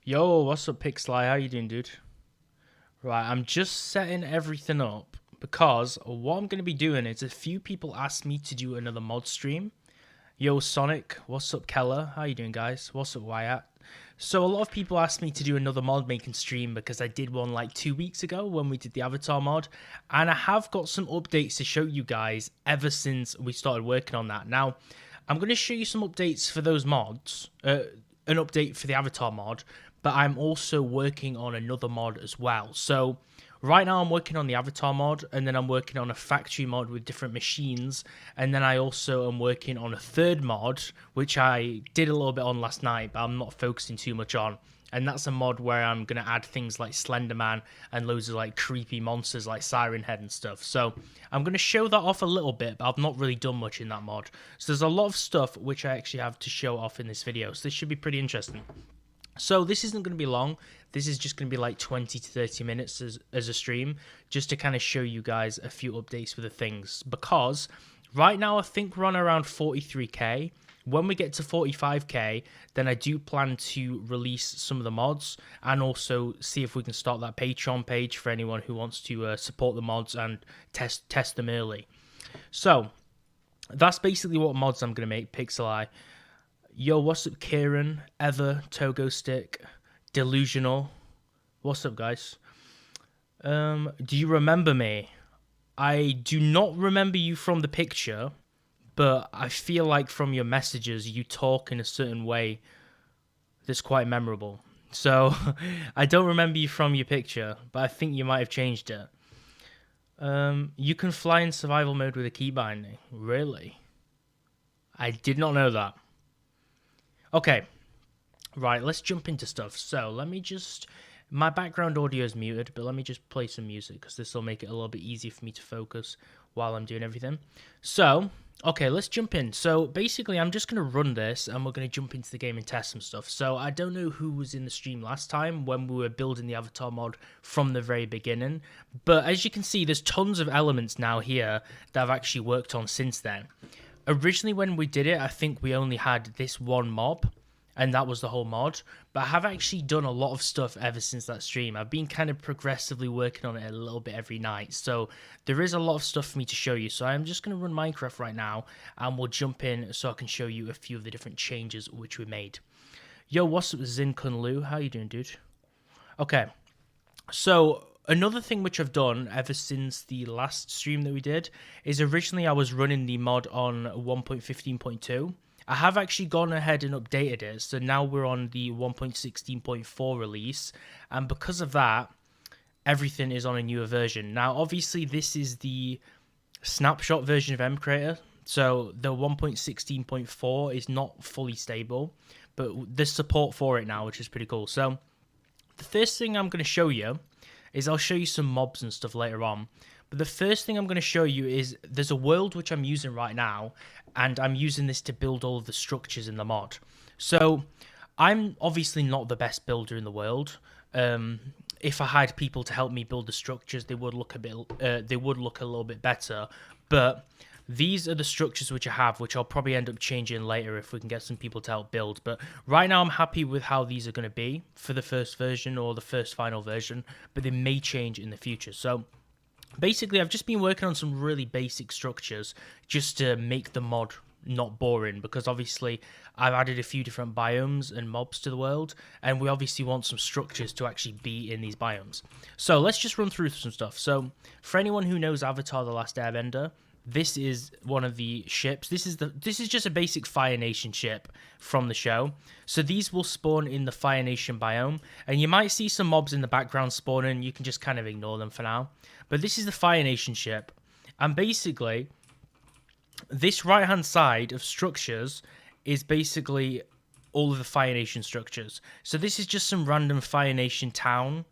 Yo, what's up, Pixely? How you doing, dude? Right, I'm just setting everything up because what I'm going to be doing is a few people asked me to do another mod stream. Yo, Sonic, what's up, Keller? How you doing, guys? What's up, Wyatt? So a lot of people asked me to do another mod making stream because I did one like 2 weeks ago when we did the Avatar mod, and I have got some updates to show you guys ever since we started working on that. Now, I'm going to show you some updates for those mods, an update for the Avatar mod, but I'm also working on another mod as well. So right now I'm working on the Avatar mod, and then I'm working on a factory mod with different machines, and then I also am working on a third mod, which I did a little bit on last night, but I'm not focusing too much on. And that's a mod where I'm going to add things like Slenderman and loads of like creepy monsters like Siren Head and stuff. So I'm going to show that off a little bit, but I've not really done much in that mod. So there's a lot of stuff which I actually have to show off in this video. So this should be pretty interesting. So this isn't going to be long. This is just going to be like 20 to 30 minutes as a stream, just to kind of show you guys a few updates with the things. Because right now I think we're on around 43k. When we get to 45k, then I do plan to release some of the mods and also see if we can start that Patreon page for anyone who wants to support the mods and test them early. So that's basically what mods I'm going to make, Pixel Eye. Yo, what's up, Kieran, Ever, Togo Stick, Delusional? What's up, guys? Do you remember me? I do not remember you from the picture, but I feel like from your messages, you talk in a certain way that's quite memorable. So, I don't remember you from your picture, but I think you might have changed it. You can fly in survival mode with a key binding. Really? I did not know that. Okay, right, let's jump into stuff. So let me just, my background audio is muted, but let me just play some music because this will make it a little bit easier for me to focus while I'm doing everything. So, okay, let's jump in. So basically, I'm just going to run this and we're going to jump into the game and test some stuff. So I don't know who was in the stream last time when we were building the Avatar mod from the very beginning, but as you can see, there's tons of elements now here that I've actually worked on since then. Originally, when we did it, I think we only had this one mob, and that was the whole mod. But I have actually done a lot of stuff ever since that stream. I've been kind of progressively working on it a little bit every night. So there is a lot of stuff for me to show you. So I'm just going to run Minecraft right now, and we'll jump in so I can show you a few of the different changes which we made. Yo, what's up, Zin Kun Lu? How you doing, dude? Okay, so another thing which I've done ever since the last stream that we did is originally I was running the mod on 1.15.2. I have actually gone ahead and updated it, so now we're on the 1.16.4 release, and because of that, everything is on a newer version. Now, obviously, this is the snapshot version of mCreator, so the 1.16.4 is not fully stable, but there's support for it now, which is pretty cool. So the first thing I'm going to show you is I'll show you some mobs and stuff later on. But the first thing I'm going to show you is there's a world which I'm using right now, and I'm using this to build all of the structures in the mod. So I'm obviously not the best builder in the world. If I had people to help me build the structures, they would look a little bit better. But these are the structures which I have, which I'll probably end up changing later if we can get some people to help build. But right now I'm happy with how these are going to be for the first version or the first final version, but they may change in the future. So basically, I've just been working on some really basic structures just to make the mod not boring, because obviously I've added a few different biomes and mobs to the world, and we obviously want some structures to actually be in these biomes. So let's just run through some stuff. So for anyone who knows Avatar: The Last Airbender, this is one of the ships. This is just a basic Fire Nation ship from the show. So these will spawn in the Fire Nation biome, and you might see some mobs in the background spawning. You can just kind of ignore them for now. But this is the Fire Nation ship, and basically this right-hand side of structures is basically all of the Fire Nation structures. So this is just some random Fire Nation town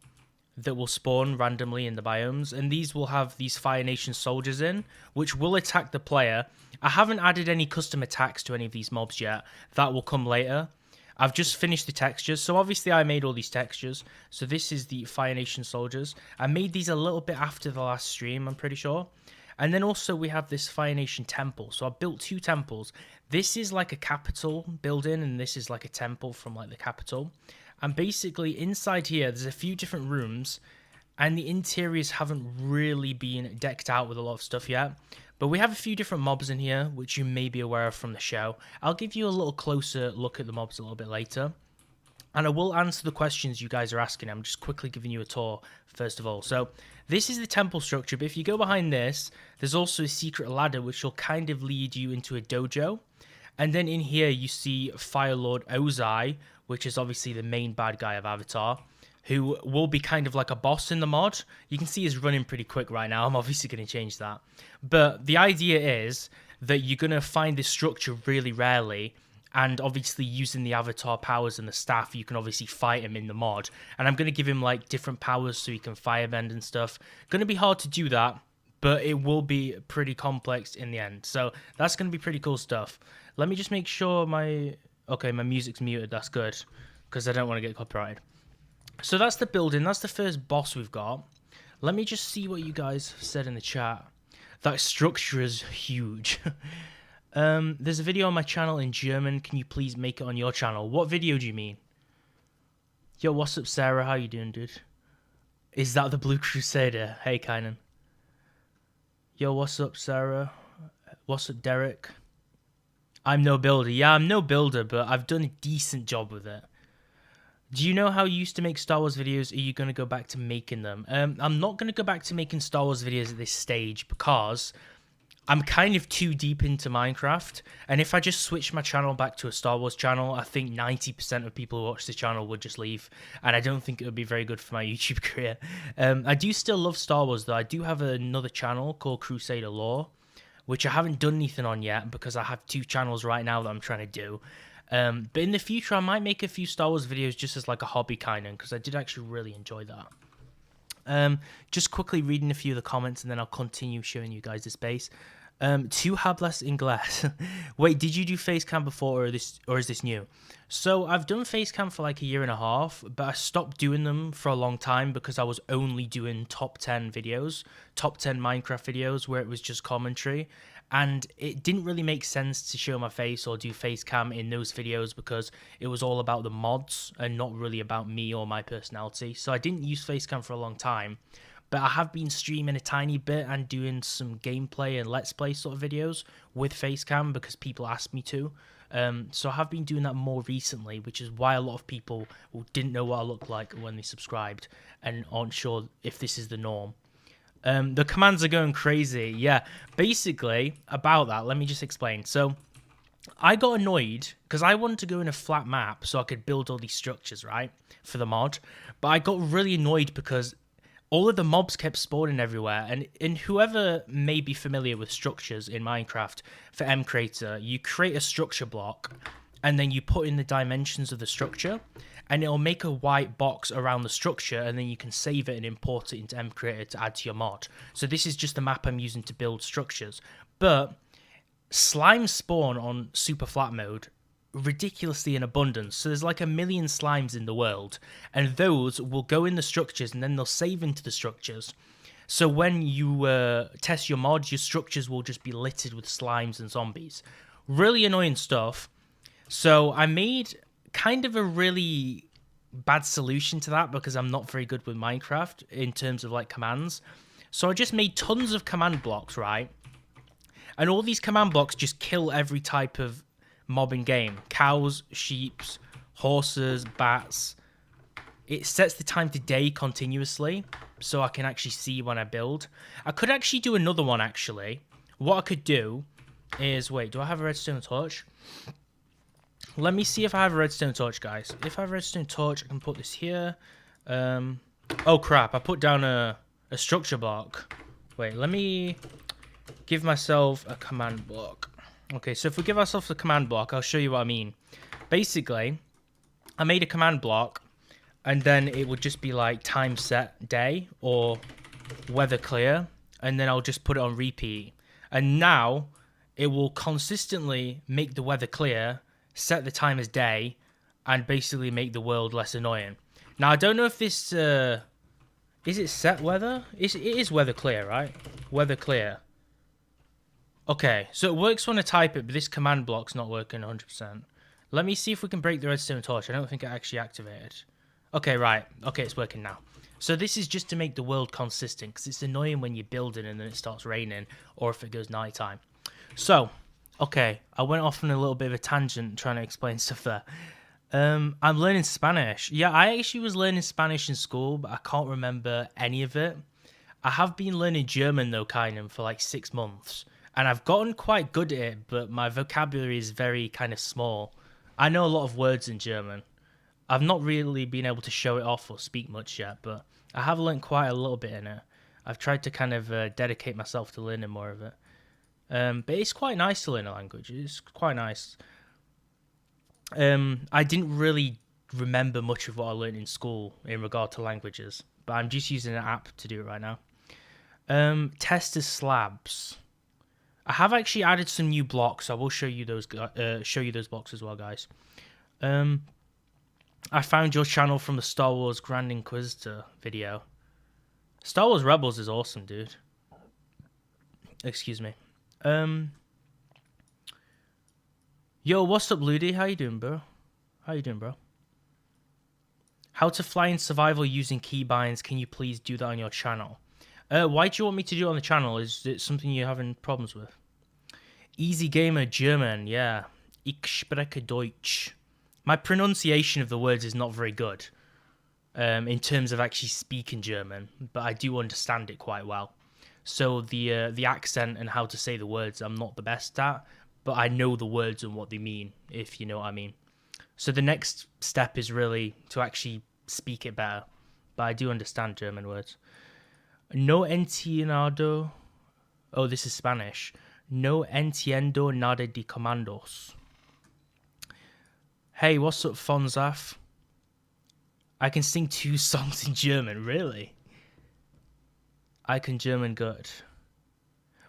that will spawn randomly in the biomes, and these will have these Fire Nation soldiers in, which will attack the player. I haven't added any custom attacks to any of these mobs yet. That will come later. I've just finished the textures, so obviously I made all these textures. So this is the Fire Nation soldiers. I made these a little bit after the last stream, I'm pretty sure. And then also we have this Fire Nation temple. So I built two temples. This is like a capital building, and this is like a temple from like the capital. And basically inside here, there's a few different rooms, and the interiors haven't really been decked out with a lot of stuff yet. But we have a few different mobs in here, which you may be aware of from the show. I'll give you a little closer look at the mobs a little bit later. And I will answer the questions you guys are asking. I'm just quickly giving you a tour, first of all. So, this is the temple structure, but if you go behind this, there's also a secret ladder, which will kind of lead you into a dojo. And then in here, you see Fire Lord Ozai, which is obviously the main bad guy of Avatar, who will be kind of like a boss in the mod. You can see he's running pretty quick right now. I'm obviously going to change that. But the idea is that you're going to find this structure really rarely, and obviously using the avatar powers and the staff, you can obviously fight him in the mod. And I'm going to give him like different powers so he can firebend and stuff. Going to be hard to do that, but it will be pretty complex in the end. So that's going to be pretty cool stuff. Let me just make sure my music's muted. That's good, because I don't want to get copyrighted. So that's the building. That's the first boss we've got. Let me just see what you guys said in the chat. That structure is huge. There's a video on my channel in German. Can you please make it on your channel? What video do you mean? Yo, what's up, Sarah? How you doing, dude? Is that the Blue Crusader? Hey, Kynan. Yo, what's up, Sarah? What's up, Derek? I'm no builder. Yeah, I'm no builder, but I've done a decent job with it. Do you know how you used to make Star Wars videos? Are you going to go back to making them? I'm not going to go back to making Star Wars videos at this stage because I'm kind of too deep into Minecraft. And if I just switch my channel back to a Star Wars channel, I think 90% of people who watch this channel would just leave. And I don't think it would be very good for my YouTube career. I do still love Star Wars, though. I do have another channel called Crusader Lore, which I haven't done anything on yet because I have 2 channels right now that I'm trying to do. But in the future, I might make a few Star Wars videos just as like a hobby kind of, because I did actually really enjoy that. Just quickly reading a few of the comments, and then I'll continue showing you guys this base. Tu hablas inglés. Wait, did you do Facecam before, or is this new? So I've done Facecam for like a year and a half, but I stopped doing them for a long time because I was only doing top 10 videos, top 10 Minecraft videos where it was just commentary. And it didn't really make sense to show my face or do Facecam in those videos because it was all about the mods and not really about me or my personality. So I didn't use Facecam for a long time. But I have been streaming a tiny bit and doing some gameplay and let's play sort of videos with Facecam because people asked me to. So I have been doing that more recently, which is why a lot of people didn't know what I looked like when they subscribed and aren't sure if this is the norm. The commands are going crazy. Yeah, basically about that, let me just explain. So I got annoyed because I wanted to go in a flat map so I could build all these structures, right, for the mod. But I got really annoyed because all of the mobs kept spawning everywhere, and whoever may be familiar with structures in Minecraft, for mCreator, you create a structure block, and then you put in the dimensions of the structure, and it'll make a white box around the structure, and then you can save it and import it into mCreator to add to your mod. So this is just the map I'm using to build structures. But slimes spawn on super flat mode ridiculously in abundance, so there's like 1 million slimes in the world, and those will go in the structures and then they'll save into the structures. So when you test your mods, your structures will just be littered with slimes and zombies. Really annoying stuff. So I made kind of a really bad solution to that because I'm not very good with Minecraft in terms of like commands. So I just made tons of command blocks, right? And all these command blocks just kill every type of mob in game. Cows, sheep, horses, bats. It sets the time to day continuously so I can actually see when I build. I could actually do another one actually. What I could do is, wait, do I have a redstone torch? Let me see if I have a redstone torch, guys. If I have a redstone torch, I can put this here. Oh crap, I put down a structure block. Wait, let me give myself a command block. Okay, so if we give ourselves a command block, I'll show you what I mean. Basically, I made a command block, and then it would just be like time set day or weather clear, and then I'll just put it on repeat. And now it will consistently make the weather clear, set the time as day, and basically make the world less annoying. Now, I don't know if this... is it set weather? It is weather clear, right? Weather clear. Okay, so it works when I type it, but this command block's not working 100%. Let me see if we can break the redstone torch. I don't think it actually activated. Okay, right. Okay, it's working now. So this is just to make the world consistent, because it's annoying when you're building and then it starts raining, or if it goes nighttime. So, okay, I went off on a little bit of a tangent trying to explain stuff there. I'm learning Spanish. Yeah, I actually was learning Spanish in school, but I can't remember any of it. I have been learning German though, kind of, for like 6 months, and I've gotten quite good at it, but my vocabulary is very kind of small. I know a lot of words in German. I've not really been able to show it off or speak much yet, but I have learned quite a little bit in it. I've tried to kind of dedicate myself to learning more of it. But it's quite nice to learn a language. It's quite nice. I didn't really remember much of what I learned in school in regard to languages, but I'm just using an app to do it right now. Tester slabs. I have actually added some new blocks. I will show you those. Show you those blocks as well, guys. I found your channel from the Star Wars Grand Inquisitor video. Star Wars Rebels is awesome, dude. Excuse me. Yo, what's up, Ludi? How you doing, bro? How to fly in survival using keybinds. Can you please do that on your channel? Why do you want me to do it on the channel? Is it something you're having problems with? Easy Gamer German, yeah. Ich spreche Deutsch. My pronunciation of the words is not very good in terms of actually speaking German, but I do understand it quite well. So the accent and how to say the words I'm not the best at, but I know the words and what they mean, if you know what I mean. So the next step is really to actually speak it better, but I do understand German words. No entiendo. Oh, this is Spanish. No entiendo nada de comandos. Hey, what's up, Fonzaf? I can sing 2 songs in German, really? I can German good.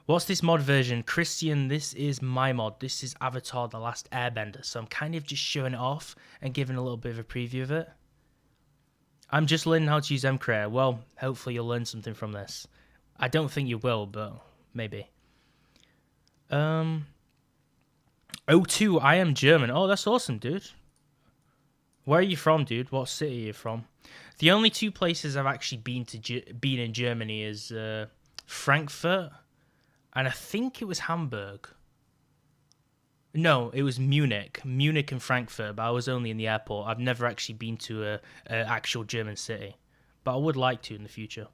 What's this mod version? Christian, this is my mod. This is Avatar The Last Airbender. So I'm kind of just showing it off and giving a little bit of a preview of it. I'm just learning how to use XRAY. Well, hopefully you'll learn something from this. I don't think you will, but maybe. O2, I am German. Oh, that's awesome, dude. Where are you from, dude? What city are you from? The only 2 places I've actually been in Germany is Frankfurt, and I think it was Hamburg. No, it was Munich and Frankfurt, but I was only in the airport. I've never actually been to a actual German city, but I would like to in the future.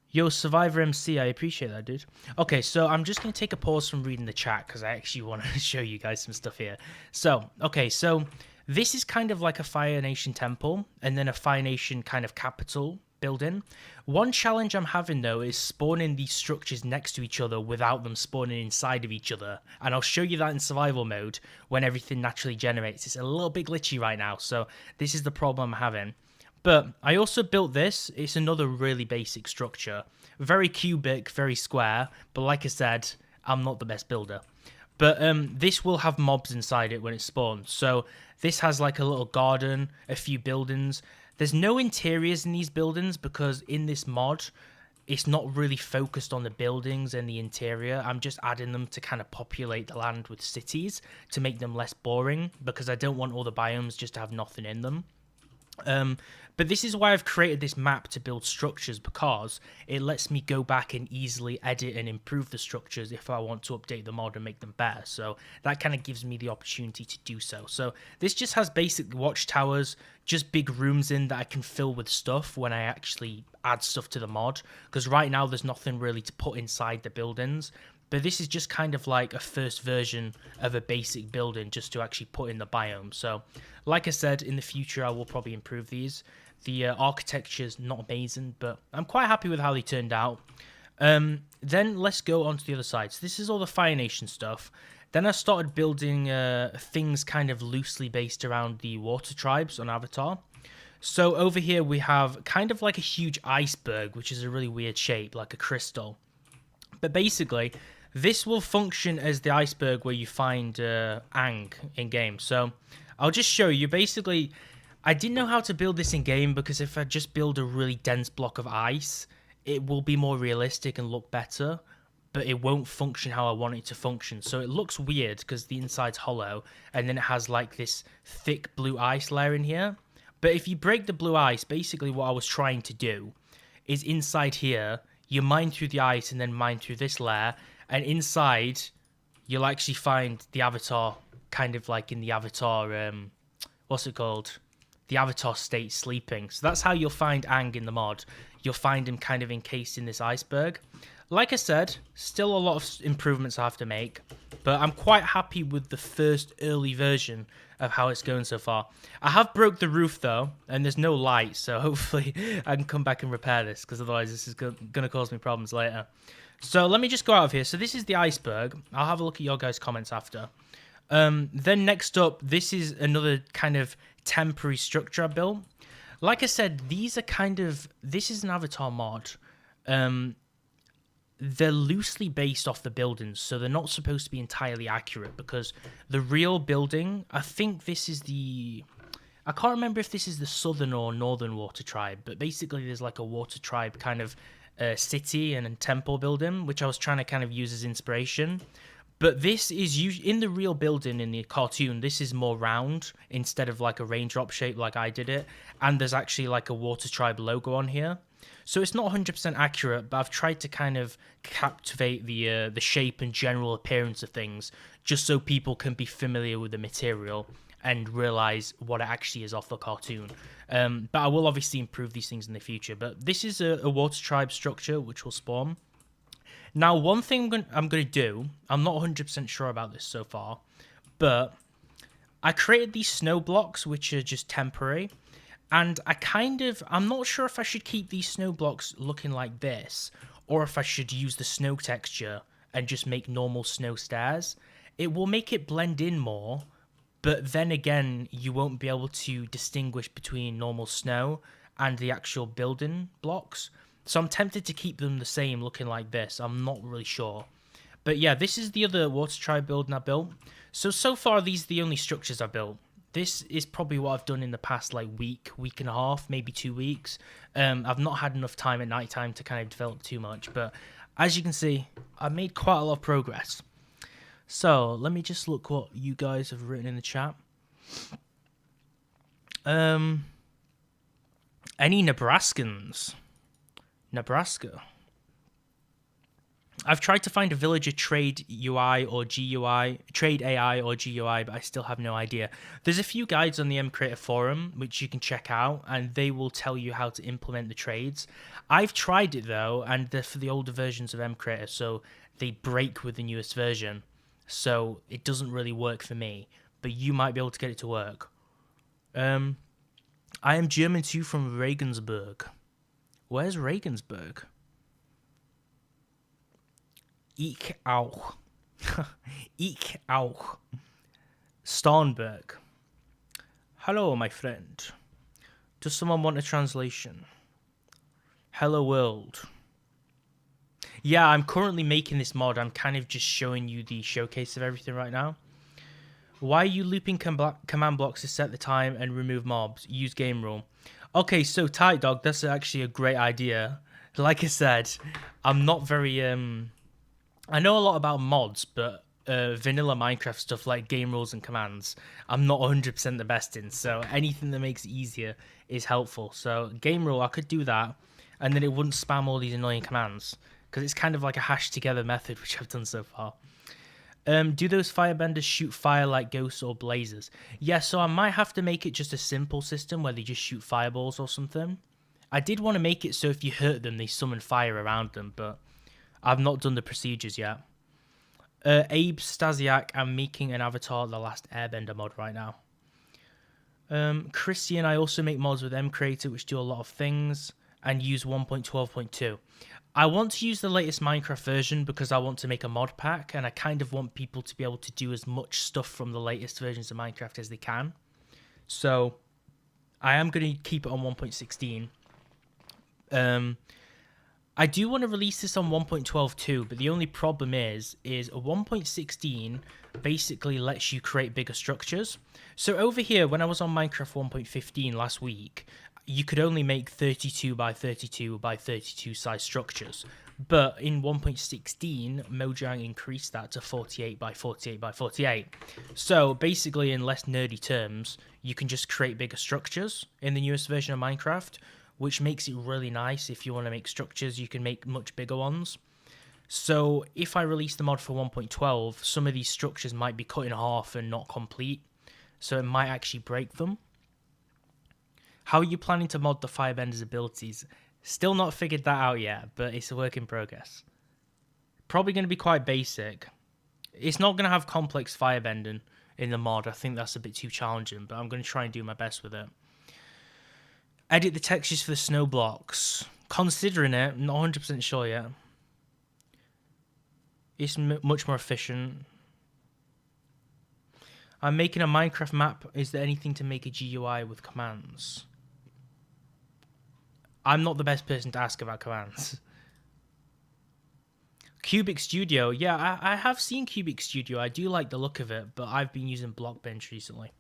Yo, Survivor MC, I appreciate that, dude. Okay, so I'm just going to take a pause from reading the chat because I actually want to show you guys some stuff here. So, okay, so this is kind of like a Fire Nation temple and then a Fire Nation kind of capital building. One challenge I'm having, though, is spawning these structures next to each other without them spawning inside of each other. And I'll show you that in survival mode when everything naturally generates. It's a little bit glitchy right now, so this is the problem I'm having. But I also built this. It's another really basic structure. Very cubic, very square. But like I said, I'm not the best builder. But this will have mobs inside it when it spawns. So this has like a little garden, a few buildings. There's no interiors in these buildings because in this mod, it's not really focused on the buildings and the interior. I'm just adding them to kind of populate the land with cities to make them less boring because I don't want all the biomes just to have nothing in them. But this is why I've created this map to build structures, because it lets me go back and easily edit and improve the structures if I want to update the mod and make them better. So that kind of gives me the opportunity to do so. So this just has basic watchtowers, just big rooms in that I can fill with stuff when I actually add stuff to the mod, because right now there's nothing really to put inside the buildings. But this is just kind of like a first version of a basic building just to actually put in the biome. So, like I said, in the future, I will probably improve these. The architecture's not amazing, but I'm quite happy with how they turned out. Then let's go on to the other side. So this is all the Fire Nation stuff. Then I started building things kind of loosely based around the water tribes on Avatar. So over here we have kind of like a huge iceberg, which is a really weird shape, like a crystal. But basically, this will function as the iceberg where you find Aang in-game. So I'll just show you. Basically, I didn't know how to build this in-game because if I just build a really dense block of ice, it will be more realistic and look better. but it won't function how I want it to function. So it looks weird because the inside's hollow, and then it has like this thick blue ice layer in here. But if you break the blue ice, basically what I was trying to do is inside here, you mine through the ice and then mine through this layer, and inside you'll actually find the avatar kind of like in the avatar, what's it called? The avatar state sleeping. So that's how you'll find Aang in the mod. You'll find him kind of encased in this iceberg. Like I said, still a lot of improvements I have to make, but I'm quite happy with the first early version of how it's going so far. I have broke the roof though, and there's no light, so hopefully I can come back and repair this, because otherwise this is going to cause me problems later. So let me just go out of here. So this is the iceberg. I'll have a look at your guys' comments after. Then next up, this is another kind of temporary structure I built. Like I said, these are kind of, this is an avatar mod. They're loosely based off the buildings, so they're not supposed to be entirely accurate, because the real building, I think this is the, I can't remember if this is the southern or northern water tribe, but basically there's like a water tribe kind of city and temple building, which I was trying to kind of use as inspiration. But this is in the real building in the cartoon, this is more round instead of like a raindrop shape like I did it. And there's actually like a water tribe logo on here. So it's not 100% accurate, but I've tried to kind of captivate the shape and general appearance of things, just so people can be familiar with the material and realize what it actually is off the cartoon. But I will obviously improve these things in the future. But this is a water tribe structure which will spawn. Now, one thing I'm going to do, I'm not 100% sure about this so far, but I created these snow blocks, which are just temporary, and I'm not sure if I should keep these snow blocks looking like this, or if I should use the snow texture and just make normal snow stairs. It will make it blend in more, but then again, you won't be able to distinguish between normal snow and the actual building blocks. So I'm tempted to keep them the same looking like this. I'm not really sure. But yeah, this is the other water tribe building I built. So far, these are the only structures I built. This is probably what I've done in the past like week and a half, maybe 2 weeks. I've not had enough time at night time to kind of develop too much. But as you can see, I made quite a lot of progress. So let me just look what you guys have written in the chat. Any Nebraskans? Nebraska. I've tried to find a villager trade UI or GUI, trade AI or GUI, but I still have no idea. There's a few guides on the mcreator forum which you can check out, and they will tell you how to implement the trades. I've tried it though, and they're for the older versions of mcreator, so they break with the newest version. So it doesn't really work for me, but you might be able to get it to work. I am German too, from Regensburg. Where's Regensburg? Ich auch. Ich auch. Starnberg. Hello, my friend. Does someone want a translation? Hello, world. Yeah, I'm currently making this mod. I'm kind of just showing you the showcase of everything right now. Why are you looping command blocks to set the time and remove mobs? Use game rule. Okay, so Tight Dog, that's actually a great idea. Like I said, I'm not very... I know a lot about mods, but vanilla Minecraft stuff like game rules and commands, I'm not 100% the best in, so anything that makes it easier is helpful. So game rule, I could do that, and then it wouldn't spam all these annoying commands, because it's kind of like a hashed together method, which I've done so far. Do those firebenders shoot fire like ghosts or blazes? Yeah, so I might have to make it just a simple system where they just shoot fireballs or something. I did want to make it so if you hurt them, they summon fire around them, but I've not done the procedures yet. Abe Stasiak, I'm making an avatar, the last Airbender mod right now. Christian, I also make mods with mcreator, which do a lot of things, and use 1.12.2. I want to use the latest Minecraft version because I want to make a mod pack, and I kind of want people to be able to do as much stuff from the latest versions of Minecraft as they can. So I am going to keep it on 1.16. I do want to release this on 1.12 too, but the only problem is 1.16 basically lets you create bigger structures. So over here, when I was on Minecraft 1.15 last week, you could only make 32 by 32 by 32 size structures. But in 1.16, Mojang increased that to 48 by 48 by 48. So basically, in less nerdy terms, you can just create bigger structures in the newest version of Minecraft, which makes it really nice. If you want to make structures, you can make much bigger ones. So if I release the mod for 1.12, some of these structures might be cut in half and not complete. So it might actually break them. How are you planning to mod the Firebender's abilities? Still not figured that out yet, but it's a work in progress. Probably going to be quite basic. It's not going to have complex firebending in the mod. I think that's a bit too challenging, but I'm going to try and do my best with it. Edit the textures for the snow blocks. Considering it, not 100% sure yet. It's much more efficient. I'm making a Minecraft map. Is there anything to make a GUI with commands? I'm not the best person to ask about commands. Cubic Studio. Yeah, I have seen Cubic Studio. I do like the look of it, but I've been using Blockbench recently.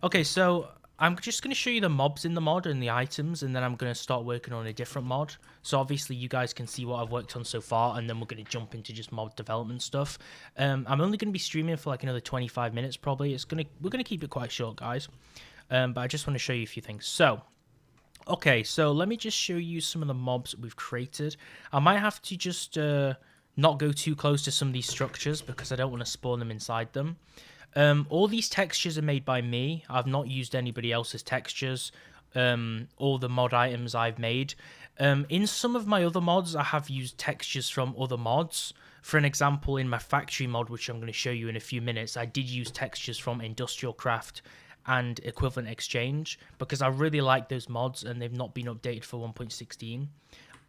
Okay, so I'm just going to show you the mobs in the mod and the items, and then I'm going to start working on a different mod. So obviously you guys can see what I've worked on so far, and then we're going to jump into just mod development stuff. I'm only going to be streaming for like another 25 minutes probably. We're going to keep it quite short, guys. But I just want to show you a few things. So, okay, so let me just show you some of the mobs that we've created. I might have to just not go too close to some of these structures because I don't want to spawn them inside them. All these textures are made by me. I've not used anybody else's textures. All the mod items I've made. In some of my other mods, I have used textures from other mods. For an example, in my factory mod, which I'm going to show you in a few minutes, I did use textures from Industrial Craft and Equivalent Exchange because I really like those mods and they've not been updated for 1.16.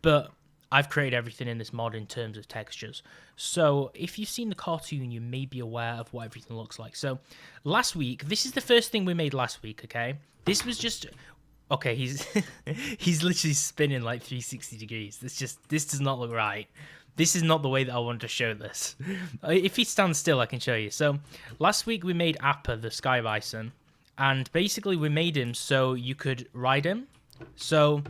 But I've created everything in this mod in terms of textures. So if you've seen the cartoon, you may be aware of what everything looks like. So last week, this is the first thing we made last week, okay? This was just... Okay, he's he's literally spinning like 360 degrees. This does not look right. This is not the way that I wanted to show this. If he stands still, I can show you. So last week we made Appa, the Sky Bison. And basically we made him so you could ride him. So...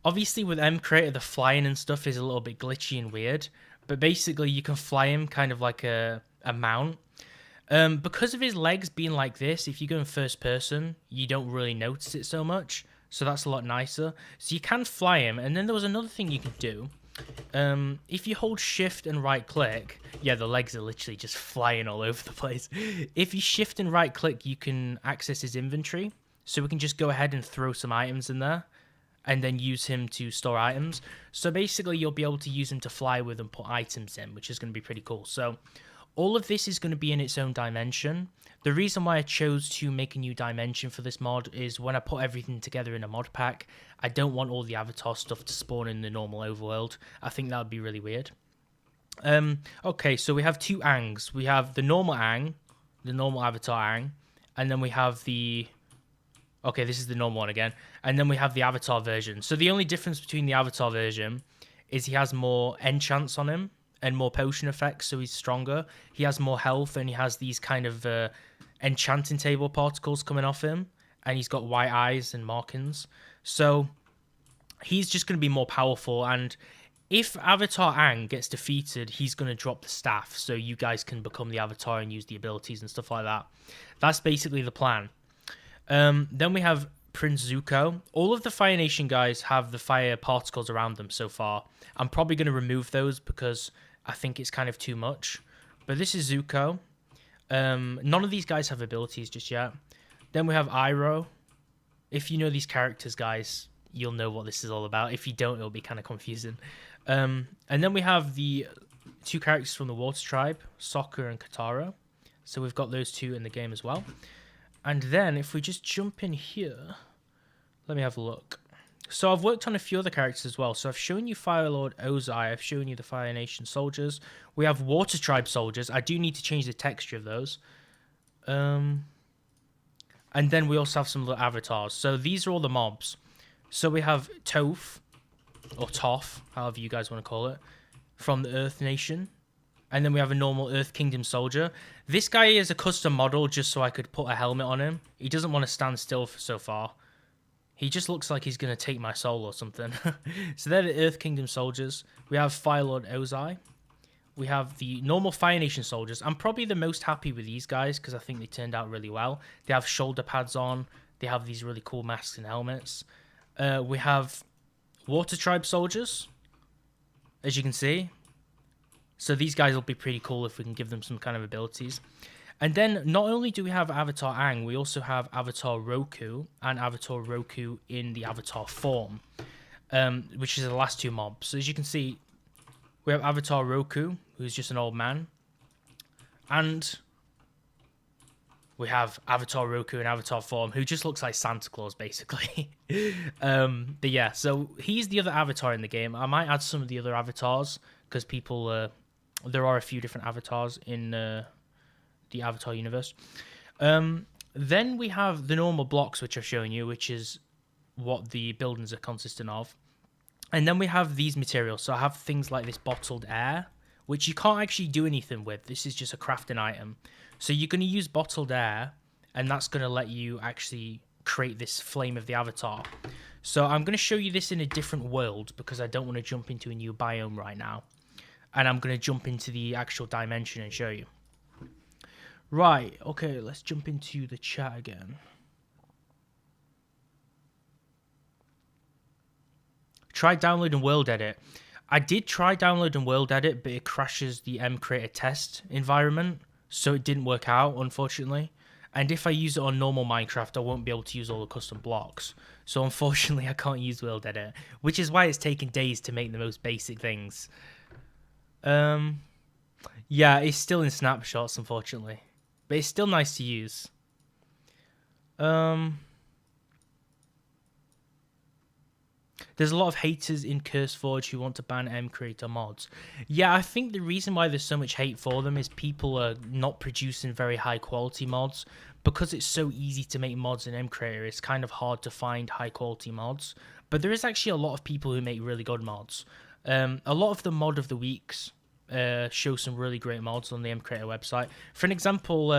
Obviously, with M Creator, the flying and stuff is a little bit glitchy and weird. But basically, you can fly him kind of like a mount. Because of his legs being like this, if you go in first person, you don't really notice it so much. So that's a lot nicer. So you can fly him. And then there was another thing you could do. If you hold shift and right click, yeah, the legs are literally just flying all over the place. If you shift and right click, you can access his inventory. So we can just go ahead and throw some items in there. And then use him to store items. So basically, you'll be able to use him to fly with and put items in, which is going to be pretty cool. So all of this is going to be in its own dimension. The reason why I chose to make a new dimension for this mod is when I put everything together in a mod pack, I don't want all the avatar stuff to spawn in the normal overworld. I think that would be really weird. Okay, so we have two Angs. We have the normal Ang, the normal avatar Ang, and then we have the... Okay, this is the normal one again. And then we have the avatar version. So the only difference between the avatar version is he has more enchants on him and more potion effects, so he's stronger. He has more health, and he has these kind of enchanting table particles coming off him. And he's got white eyes and markings. So he's just going to be more powerful. And if Avatar Ang gets defeated, he's going to drop the staff. So you guys can become the avatar and use the abilities and stuff like that. That's basically the plan. Then we have Prince Zuko. All of the Fire Nation guys have the fire particles around them so far. I'm probably going to remove those because I think it's kind of too much. But this is Zuko. None of these guys have abilities just yet. Then we have Iroh. If you know these characters, guys, you'll know what this is all about. If you don't, it'll be kind of confusing. And then we have the two characters from the Water Tribe, Sokka and Katara. So we've got those two in the game as well. And then if we just jump in here, let me have a look. So I've worked on a few other characters as well. So I've shown you Firelord Ozai. I've shown you the Fire Nation soldiers. We have Water Tribe soldiers. I do need to change the texture of those. And then we also have some little avatars. So these are all the mobs. So we have Toph, or Toph, however you guys want to call it, from the Earth Nation. And then we have a normal Earth Kingdom soldier. This guy is a custom model just so I could put a helmet on him. He doesn't want to stand still so far. He just looks like he's going to take my soul or something. So they're the Earth Kingdom soldiers. We have Firelord Ozai. We have the normal Fire Nation soldiers. I'm probably the most happy with these guys because I think they turned out really well. They have shoulder pads on. They have these really cool masks and helmets. We have Water Tribe soldiers, as you can see. So these guys will be pretty cool if we can give them some kind of abilities. And then not only do we have Avatar Aang, we also have Avatar Roku and Avatar Roku in the Avatar form, which is the last two mobs. So as you can see, we have Avatar Roku, who's just an old man. And we have Avatar Roku in Avatar form, who just looks like Santa Claus, basically. But yeah, so he's the other avatar in the game. I might add some of the other avatars, because people... there are a few different avatars in the Avatar universe. Then we have the normal blocks, which I've shown you, which is what the buildings are consisting of. And then we have these materials. So I have things like this bottled air, which you can't actually do anything with. This is just a crafting item. So you're going to use bottled air, and that's going to let you actually create this flame of the avatar. So I'm going to show you this in a different world because I don't want to jump into a new biome right now. And I'm going to jump into the actual dimension and show you. Right, okay, let's jump into the chat again. Try downloading World Edit. I did try downloading World Edit, but it crashes the mCreator test environment, so it didn't work out, unfortunately. And if I use it on normal Minecraft, I won't be able to use all the custom blocks. So unfortunately, I can't use World Edit, which is why it's taken days to make the most basic things. Yeah, it's still in snapshots, unfortunately. But it's still nice to use. There's a lot of haters in CurseForge who want to ban mCreator mods. Yeah, I think the reason why there's so much hate for them is people are not producing very high quality mods. Because it's so easy to make mods in mCreator, it's kind of hard to find high quality mods. But there is actually a lot of people who make really good mods. A lot of the mod of the weeks show some really great mods on the mCreator website. For an example,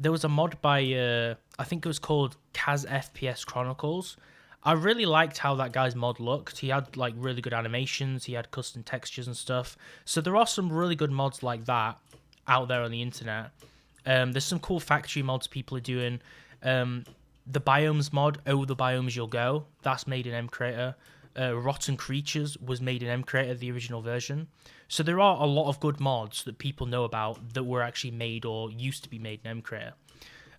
there was a mod by, I think it was called Kaz FPS Chronicles. I really liked how that guy's mod looked. He had like really good animations, he had custom textures and stuff. So there are some really good mods like that out there on the internet. There's some cool factory mods people are doing. The Biomes mod, Oh the Biomes You'll Go, that's made in mCreator. Rotten Creatures was made in mCreator, the original version. So there are a lot of good mods that people know about that were actually made or used to be made in mCreator.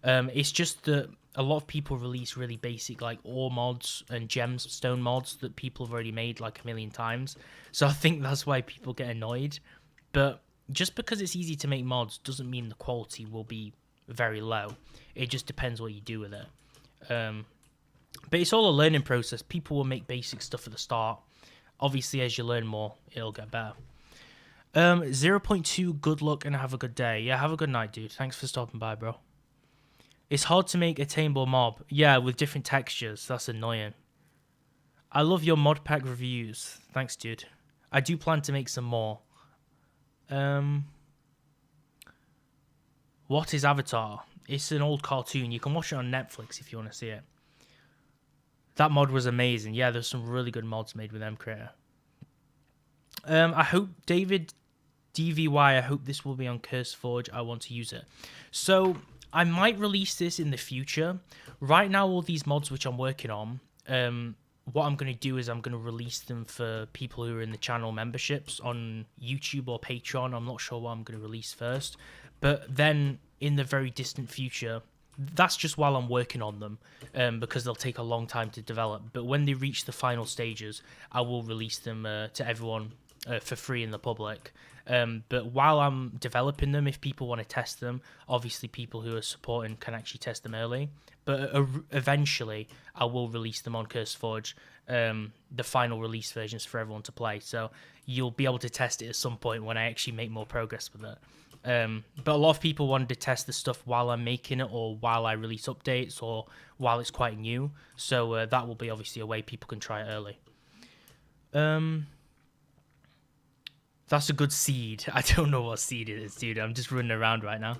It's just that a lot of people release really basic like ore mods and gemstone mods that people have already made like a million times. So I think that's why people get annoyed. But just because it's easy to make mods doesn't mean the quality will be very low. It just depends what you do with it. But it's all a learning process. People will make basic stuff at the start. Obviously, as you learn more, it'll get better. 0.2, good luck and have a good day. Yeah, have a good night, dude. Thanks for stopping by, bro. It's hard to make a tameable mob. Yeah, with different textures. That's annoying. I love your mod pack reviews. Thanks, dude. I do plan to make some more. What is Avatar? It's an old cartoon. You can watch it on Netflix if you want to see it. That mod was amazing. Yeah, there's some really good mods made with mCreator. I hope David DVY, I hope this will be on CurseForge. I want to use it. So I might release this in the future. Right now, all these mods which I'm working on, what I'm going to do is I'm going to release them for people who are in the channel memberships on YouTube or Patreon. I'm not sure what I'm going to release first. But then in the very distant future, that's just while I'm working on them, because they'll take a long time to develop. But when they reach the final stages, I will release them to everyone for free in the public. But while I'm developing them, if people want to test them, obviously people who are supporting can actually test them early. But eventually, I will release them on CurseForge, the final release versions for everyone to play. So you'll be able to test it at some point when I actually make more progress with it. But a lot of people wanted to test the stuff while I'm making it, or while I release updates, or while it's quite new. So that will be obviously a way people can try it early. That's a good seed. I don't know what seed it is, dude. I'm just running around right now.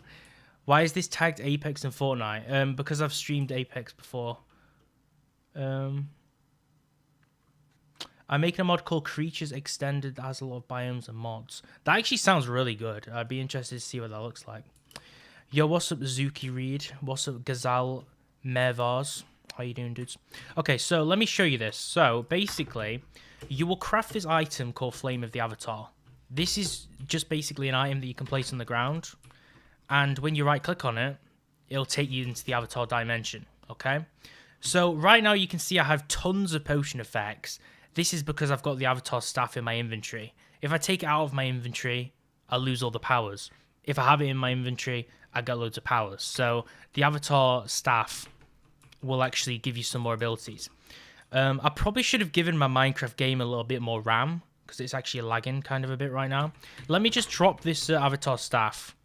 Why is this tagged Apex and Fortnite? Because I've streamed Apex before. I'm making a mod called Creatures Extended that has a lot of biomes and mods. That actually sounds really good. I'd be interested to see what that looks like. Yo, what's up, Zuki Reed? What's up, Gazal Mervars? How you doing, dudes? Okay, so let me show you this. So, basically, you will craft this item called Flame of the Avatar. This is just basically an item that you can place on the ground. And when you right-click on it, it'll take you into the Avatar dimension, okay? So, right now you can see I have tons of potion effects. This is because I've got the Avatar staff in my inventory. If I take it out of my inventory, I'll lose all the powers. If I have it in my inventory, I get loads of powers. So the Avatar staff will actually give you some more abilities. I probably should have given my Minecraft game a little bit more RAM, because it's actually lagging kind of a bit right now. Let me just drop this Avatar staff,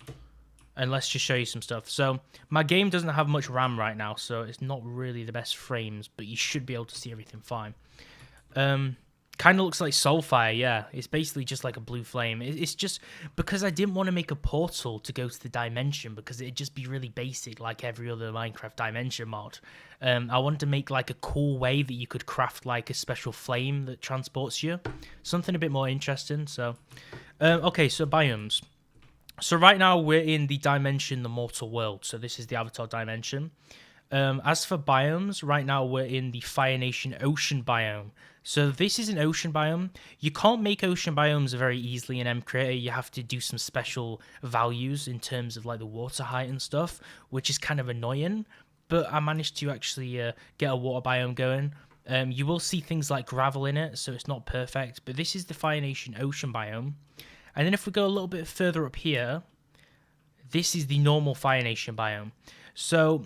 and let's just show you some stuff. So my game doesn't have much RAM right now, so it's not really the best frames, but you should be able to see everything fine. Kind of looks like Soulfire, yeah. It's basically just like a blue flame. It's just because I didn't want to make a portal to go to the dimension because it'd just be really basic like every other Minecraft dimension mod. I wanted to make like a cool way that you could craft like a special flame that transports you. Something a bit more interesting, so... okay, so biomes. So right now we're in the dimension, the mortal world. So this is the Avatar dimension. As for biomes, right now we're in the Fire Nation ocean biome. So this is an ocean biome. You can't make ocean biomes very easily in mCreator. You have to do some special values in terms of like the water height and stuff, which is kind of annoying. But I managed to actually get a water biome going. You will see things like gravel in it, so it's not perfect. But this is the Fire Nation ocean biome. And then if we go a little bit further up here, this is the normal Fire Nation biome. So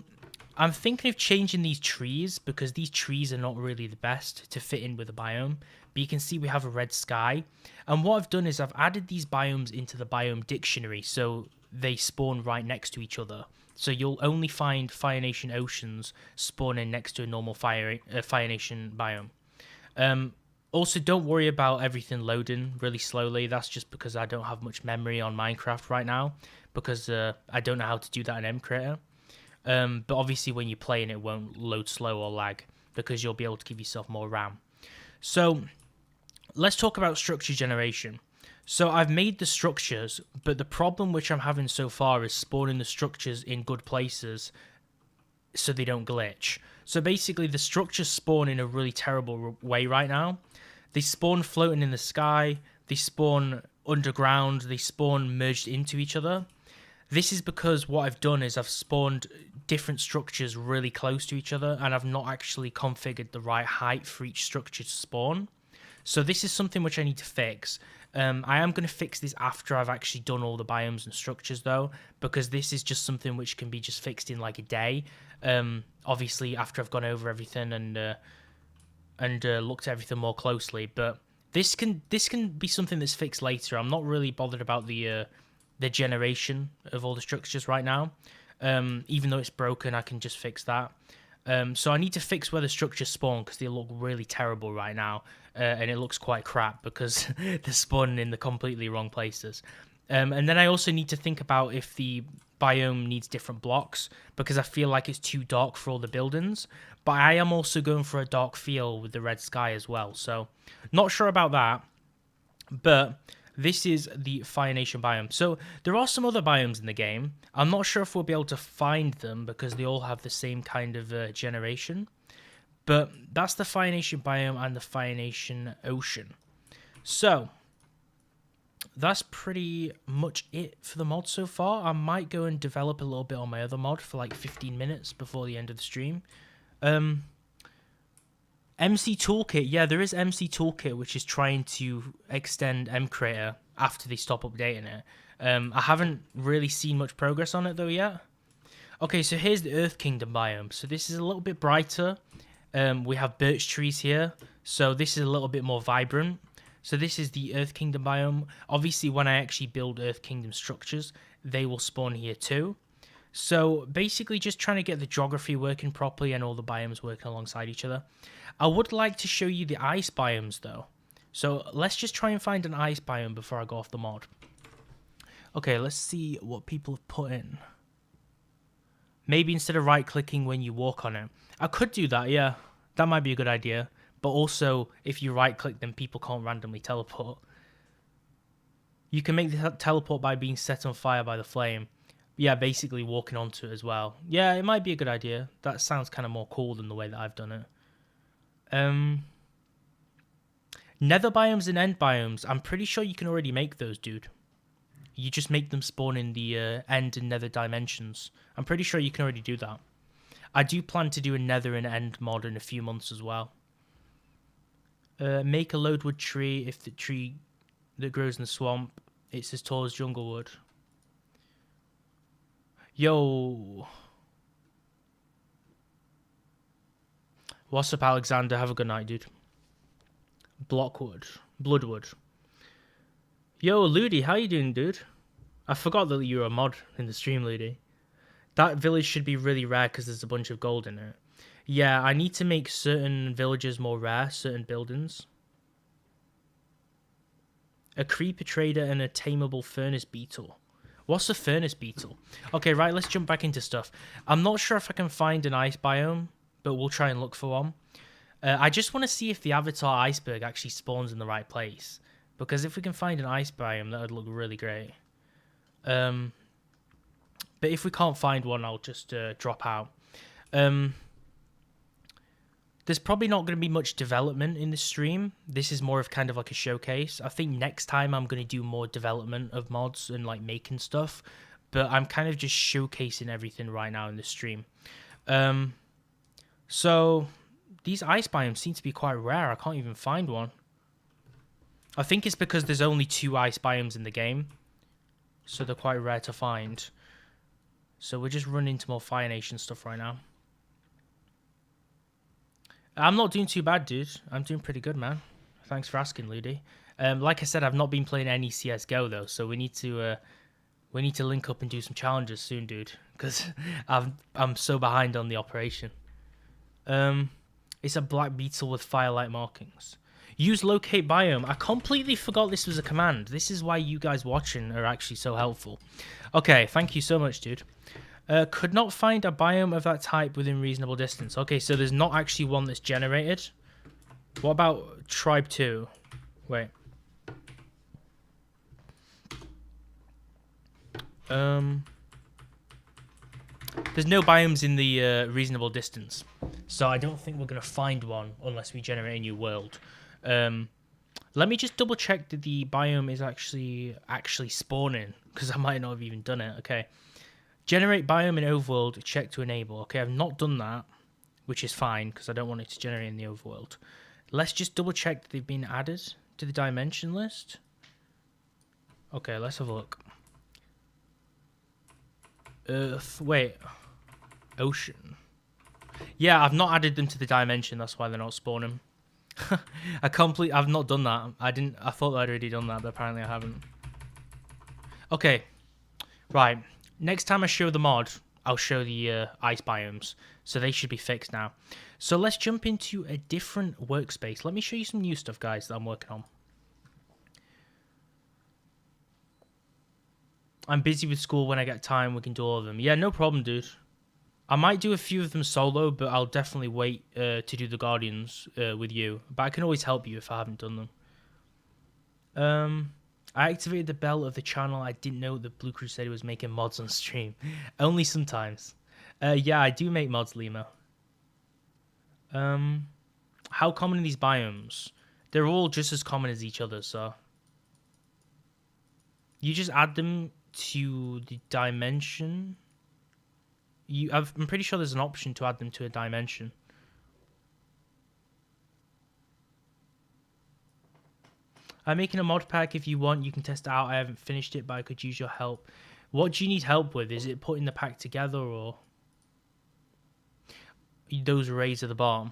I'm thinking of changing these trees because these trees are not really the best to fit in with the biome. But you can see we have a red sky. And what I've done is I've added these biomes into the biome dictionary so they spawn right next to each other. So you'll only find Fire Nation oceans spawning next to a normal Fire Nation biome. Also, don't worry about everything loading really slowly. That's just because I don't have much memory on Minecraft right now because I don't know how to do that in mCreator. But obviously when you play it won't load slow or lag because you'll be able to give yourself more RAM. So let's talk about structure generation. So I've made the structures, but the problem which I'm having so far is spawning the structures in good places so they don't glitch. So basically the structures spawn in a really terrible way right now. They spawn floating in the sky, they spawn underground, they spawn merged into each other. This is because what I've done is I've spawned different structures really close to each other and I've not actually configured the right height for each structure to spawn. So this is something which I need to fix. I am going to fix this after I've actually done all the biomes and structures though, because this is just something which can be just fixed in like a day. Obviously after I've gone over everything and looked at everything more closely, but this can be something that's fixed later. I'm not really bothered about the generation of all the structures right now. Even though it's broken, I can just fix that. So I need to fix where the structures spawn because they look really terrible right now. And it looks quite crap because they're spawning in the completely wrong places. And then I also need to think about if the biome needs different blocks because I feel like it's too dark for all the buildings. But I am also going for a dark feel with the red sky as well. So not sure about that. But this is the Fire Nation biome. So there are some other biomes in the game. I'm not sure if we'll be able to find them because they all have the same kind of generation. But that's the Fire Nation biome and the Fire Nation ocean. So that's pretty much it for the mod so far. I might go and develop a little bit on my other mod for like 15 minutes before the end of the stream. MC Toolkit, yeah, there is MC Toolkit, which is trying to extend mCreator after they stop updating it. I haven't really seen much progress on it, though, yet. Okay, so here's the Earth Kingdom biome. So this is a little bit brighter. We have birch trees here, so this is a little bit more vibrant. So this is the Earth Kingdom biome. Obviously, when I actually build Earth Kingdom structures, they will spawn here too. So basically just trying to get the geography working properly and all the biomes working alongside each other. I would like to show you the ice biomes though. So let's just try and find an ice biome before I go off the mod. Okay, let's see what people have put in. Maybe instead of right clicking when you walk on it. I could do that, yeah. That might be a good idea. But also, if you right-click, then people can't randomly teleport. You can make the teleport by being set on fire by the flame. Yeah, basically walking onto it as well. Yeah, it might be a good idea. That sounds kind of more cool than the way that I've done it. Nether biomes and end biomes. I'm pretty sure you can already make those, dude. You just make them spawn in the end and nether dimensions. I'm pretty sure you can already do that. I do plan to do a nether and end mod in a few months as well. Make a loadwood tree if the tree that grows in the swamp, it's as tall as jungle wood. Yo. What's up, Alexander? Have a good night, dude. Blockwood. Bloodwood. Yo, Ludi, how you doing, dude? I forgot that you were a mod in the stream, Ludi. That village should be really rare because there's a bunch of gold in it. Yeah, I need to make certain villages more rare, certain buildings. A creeper trader and a tameable furnace beetle. What's a furnace beetle? Okay, right, let's jump back into stuff. I'm not sure if I can find an ice biome, but we'll try and look for one. I just want to see if the avatar iceberg actually spawns in the right place. Because if we can find an ice biome, that would look really great. But if we can't find one, I'll just drop out. There's probably not going to be much development in the stream. This is more of kind of like a showcase. I think next time I'm going to do more development of mods and like making stuff. But I'm kind of just showcasing everything right now in the stream. So these ice biomes seem to be quite rare. I can't even find one. I think it's because there's only 2 ice biomes in the game. So they're quite rare to find. So we're just running into more Fire Nation stuff right now. I'm not doing too bad, dude. I'm doing pretty good, man. Thanks for asking, Ludi. Like I said, I've not been playing any CSGO though, so we need to link up and do some challenges soon, dude. Because I'm so behind on the operation. It's a black beetle with firelight markings. Use locate biome. I completely forgot this was a command. This is why you guys watching are actually so helpful. Okay, thank you so much, dude. Could not find a biome of that type within reasonable distance. Okay, so there's not actually one that's generated. What about tribe 2? Wait. There's no biomes in the reasonable distance. So I don't think we're going to find one unless we generate a new world. Let me just double check that the biome is actually spawning, because I might not have even done it. Okay. Generate biome in overworld, check to enable. Okay, I've not done that, which is fine, because I don't want it to generate in the overworld. Let's just double check that they've been added to the dimension list. Okay, let's have a look. Earth, wait. Ocean. Yeah, I've not added them to the dimension, that's why they're not spawning. I've not done that. I thought I'd already done that, but apparently I haven't. Okay. Right. Next time I show the mod, I'll show the ice biomes. So they should be fixed now. So let's jump into a different workspace. Let me show you some new stuff, guys, that I'm working on. I'm busy with school. When I get time, we can do all of them. Yeah, no problem, dude. I might do a few of them solo, but I'll definitely wait to do the Guardians with you. But I can always help you if I haven't done them. I activated the bell of the channel. I didn't know the Blue Crusader was making mods on stream. Only sometimes. Yeah, I do make mods, Lima. How common are these biomes? They're all just as common as each other, so... You just add them to the dimension. I'm pretty sure there's an option to add them to a dimension. I'm making a mod pack. If you want, you can test it out. I haven't finished it, but I could use your help. What do you need help with? Is it putting the pack together, or those rays at the bottom?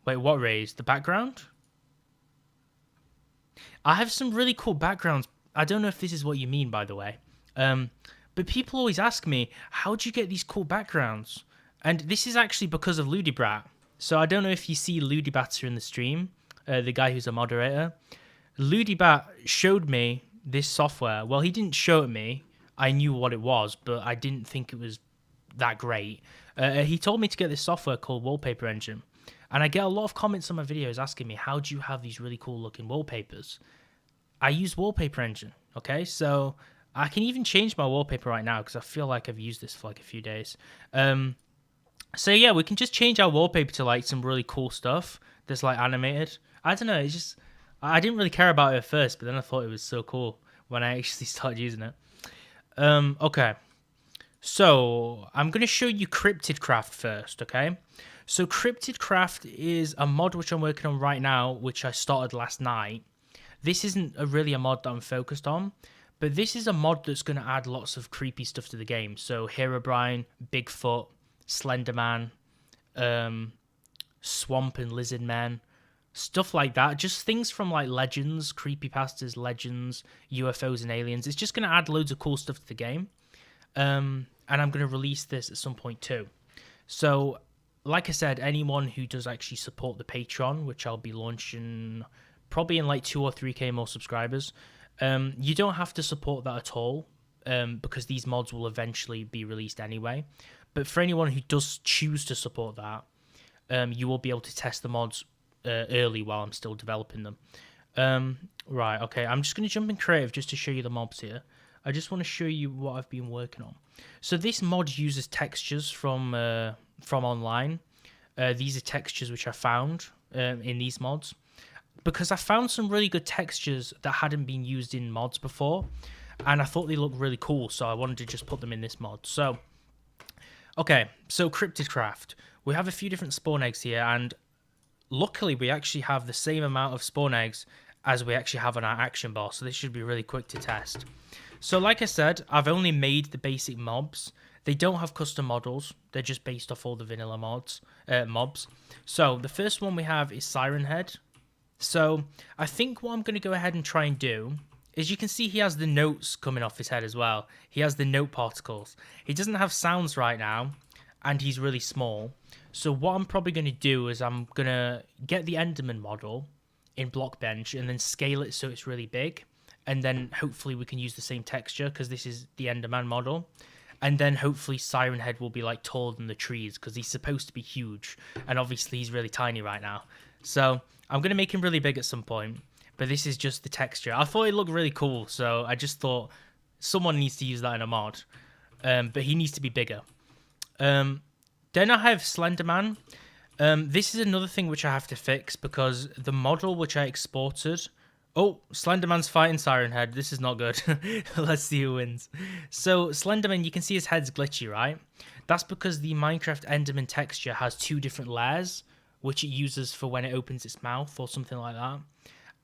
Wait, what rays? The background? I have some really cool backgrounds. I don't know if this is what you mean, by the way. But people always ask me, how do you get these cool backgrounds? And this is actually because of Ludibrat. So I don't know if you see Ludibatter in the stream, the guy who's a moderator. Ludibat showed me this software. Well, he didn't show it me. I knew what it was, but I didn't think it was that great. He told me to get this software called Wallpaper Engine. And I get a lot of comments on my videos asking me, how do you have these really cool looking wallpapers? I use Wallpaper Engine, okay? So I can even change my wallpaper right now because I feel like I've used this for like a few days. So yeah, we can just change our wallpaper to like some really cool stuff that's like animated. I don't know, it's just, I didn't really care about it at first, but then I thought it was so cool when I actually started using it. Okay. So I'm going to show you Cryptid Craft first, okay? So Cryptid Craft is a mod which I'm working on right now, which I started last night. This isn't really a mod that I'm focused on, but this is a mod that's going to add lots of creepy stuff to the game. So Herobrine, Bigfoot, Slenderman, Swamp and Lizard Men, stuff like that. Just things from like legends, creepypastas, legends, UFOs and aliens. It's just going to add loads of cool stuff to the game. And I'm going to release this at some point too. So, like I said, anyone who does actually support the Patreon, which I'll be launching probably in like 2 or 3k more subscribers, you don't have to support that at all, because these mods will eventually be released anyway. But for anyone who does choose to support that, you will be able to test the mods early while I'm still developing them. Right, okay, I'm just going to jump in creative just to show you the mobs here. I just want to show you what I've been working on. So this mod uses textures from online. These are textures which I found in these mods, because I found some really good textures that hadn't been used in mods before, and I thought they looked really cool, so I wanted to just put them in this mod. So, okay, so Cryptid Craft. We have a few different spawn eggs here, and luckily we actually have the same amount of spawn eggs as we actually have on our action bar, so this should be really quick to test. So like I said, I've only made the basic mobs. They don't have custom models. They're just based off all the vanilla mobs. So the first one we have is Siren Head. So I think what I'm going to go ahead and try and do is, you can see he has the notes coming off his head as well. He has the note particles. He doesn't have sounds right now, and he's really small. So what I'm probably going to do is I'm going to get the Enderman model in Blockbench and then scale it so it's really big. And then hopefully we can use the same texture because this is the Enderman model. And then hopefully Siren Head will be like taller than the trees because he's supposed to be huge. And obviously he's really tiny right now. So I'm going to make him really big at some point. But this is just the texture. I thought it looked really cool. So I just thought someone needs to use that in a mod. But he needs to be bigger. Then I have Slenderman. This is another thing which I have to fix because the model which I exported... Oh, Slenderman's fighting Siren Head. This is not good. Let's see who wins. So, Slenderman, you can see his head's glitchy, right? That's because the Minecraft Enderman texture has 2 different layers, which it uses for when it opens its mouth or something like that.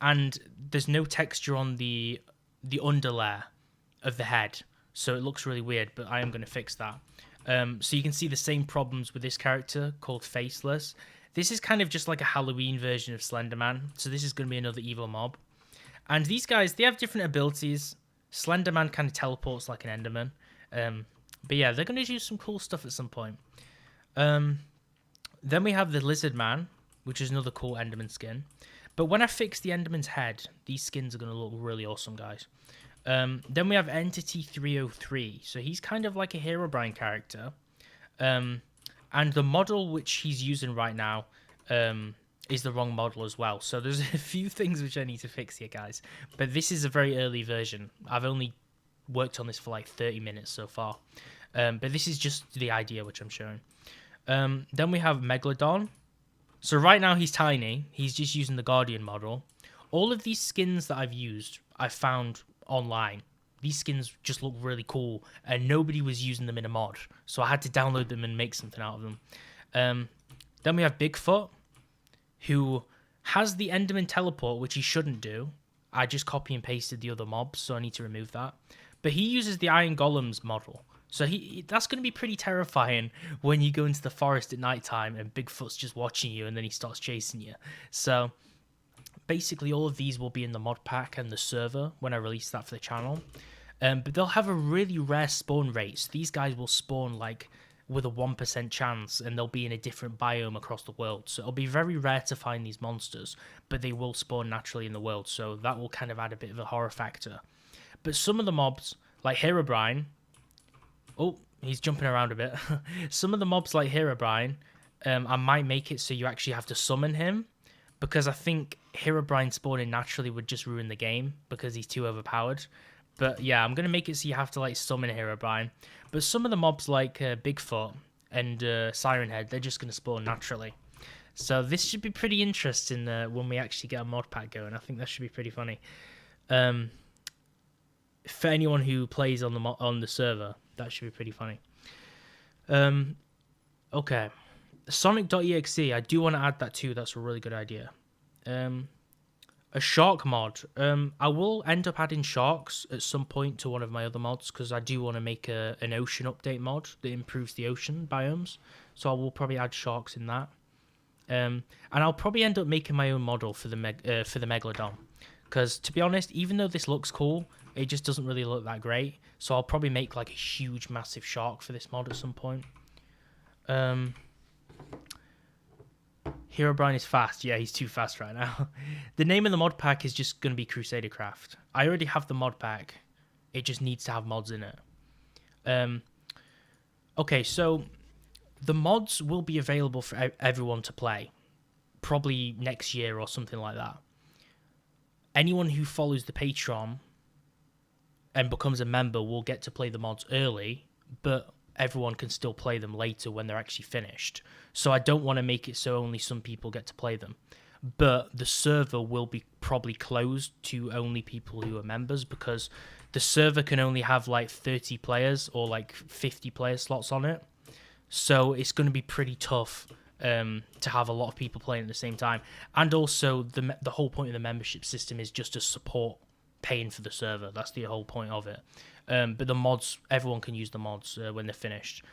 And there's no texture on the underlayer of the head, so it looks really weird, but I am going to fix that. So you can see the same problems with this character called Faceless. This is kind of just like a Halloween version of Slenderman, so this is going to be another evil mob. And these guys, they have different abilities. Slenderman kind of teleports like an Enderman. But yeah, they're going to do some cool stuff at some point. Then we have the Lizard Man, which is another cool Enderman skin. But when I fix the Enderman's head, these skins are going to look really awesome, guys. Then we have Entity 303. So he's kind of like a Herobrine character. And the model which he's using right now... is the wrong model as well. So there's a few things which I need to fix here, guys. But this is a very early version. I've only worked on this for like 30 minutes so far. But this is just the idea which I'm showing. Then we have Megalodon. So right now he's tiny. He's just using the Guardian model. All of these skins that I've used, I've found online. These skins just look really cool. And nobody was using them in a mod. So I had to download them and make something out of them. Then we have Bigfoot, who has the Enderman teleport, which he shouldn't do. I just copy and pasted the other mobs, so I need to remove that. But he uses the Iron Golem's model. So that's going to be pretty terrifying when you go into the forest at nighttime and Bigfoot's just watching you and then he starts chasing you. So basically all of these will be in the mod pack and the server when I release that for the channel. But they'll have a really rare spawn rate. So these guys will spawn like with a 1% chance, and they'll be in a different biome across the world. So it'll be very rare to find these monsters, but they will spawn naturally in the world, so that will kind of add a bit of a horror factor. But some of the mobs, like Herobrine... Oh, he's jumping around a bit. Some of the mobs like Herobrine, I might make it so you actually have to summon him, because I think Herobrine spawning naturally would just ruin the game because he's too overpowered. But yeah, I'm gonna make it so you have to like summon Herobrine. But some of the mobs like Bigfoot and Siren Head, they're just gonna spawn naturally. So this should be pretty interesting when we actually get a mod pack going. I think that should be pretty funny. For anyone who plays on the server, that should be pretty funny. Okay. Sonic.exe, I do want to add that too. That's a really good idea. A shark mod. I will end up adding sharks at some point to one of my other mods because I do want to make an ocean update mod that improves the ocean biomes. So I will probably add sharks in that. And I'll probably end up making my own model for the Megalodon. Because to be honest, even though this looks cool, it just doesn't really look that great. So I'll probably make like a huge, massive shark for this mod at some point. Herobrine is fast. Yeah, he's too fast right now. The name of the mod pack is just going to be Crusader Craft. I already have the mod pack. It just needs to have mods in it. Okay, so the mods will be available for everyone to play. Probably next year or something like that. Anyone who follows the Patreon and becomes a member will get to play the mods early, but everyone can still play them later when they're actually finished. So I don't want to make it so only some people get to play them. But the server will be probably closed to only people who are members because the server can only have like 30 players or like 50 player slots on it. So it's going to be pretty tough to have a lot of people playing at the same time. And also the whole point of the membership system is just to support paying for the server. That's the whole point of it. But the mods, everyone can use the mods when they're finished.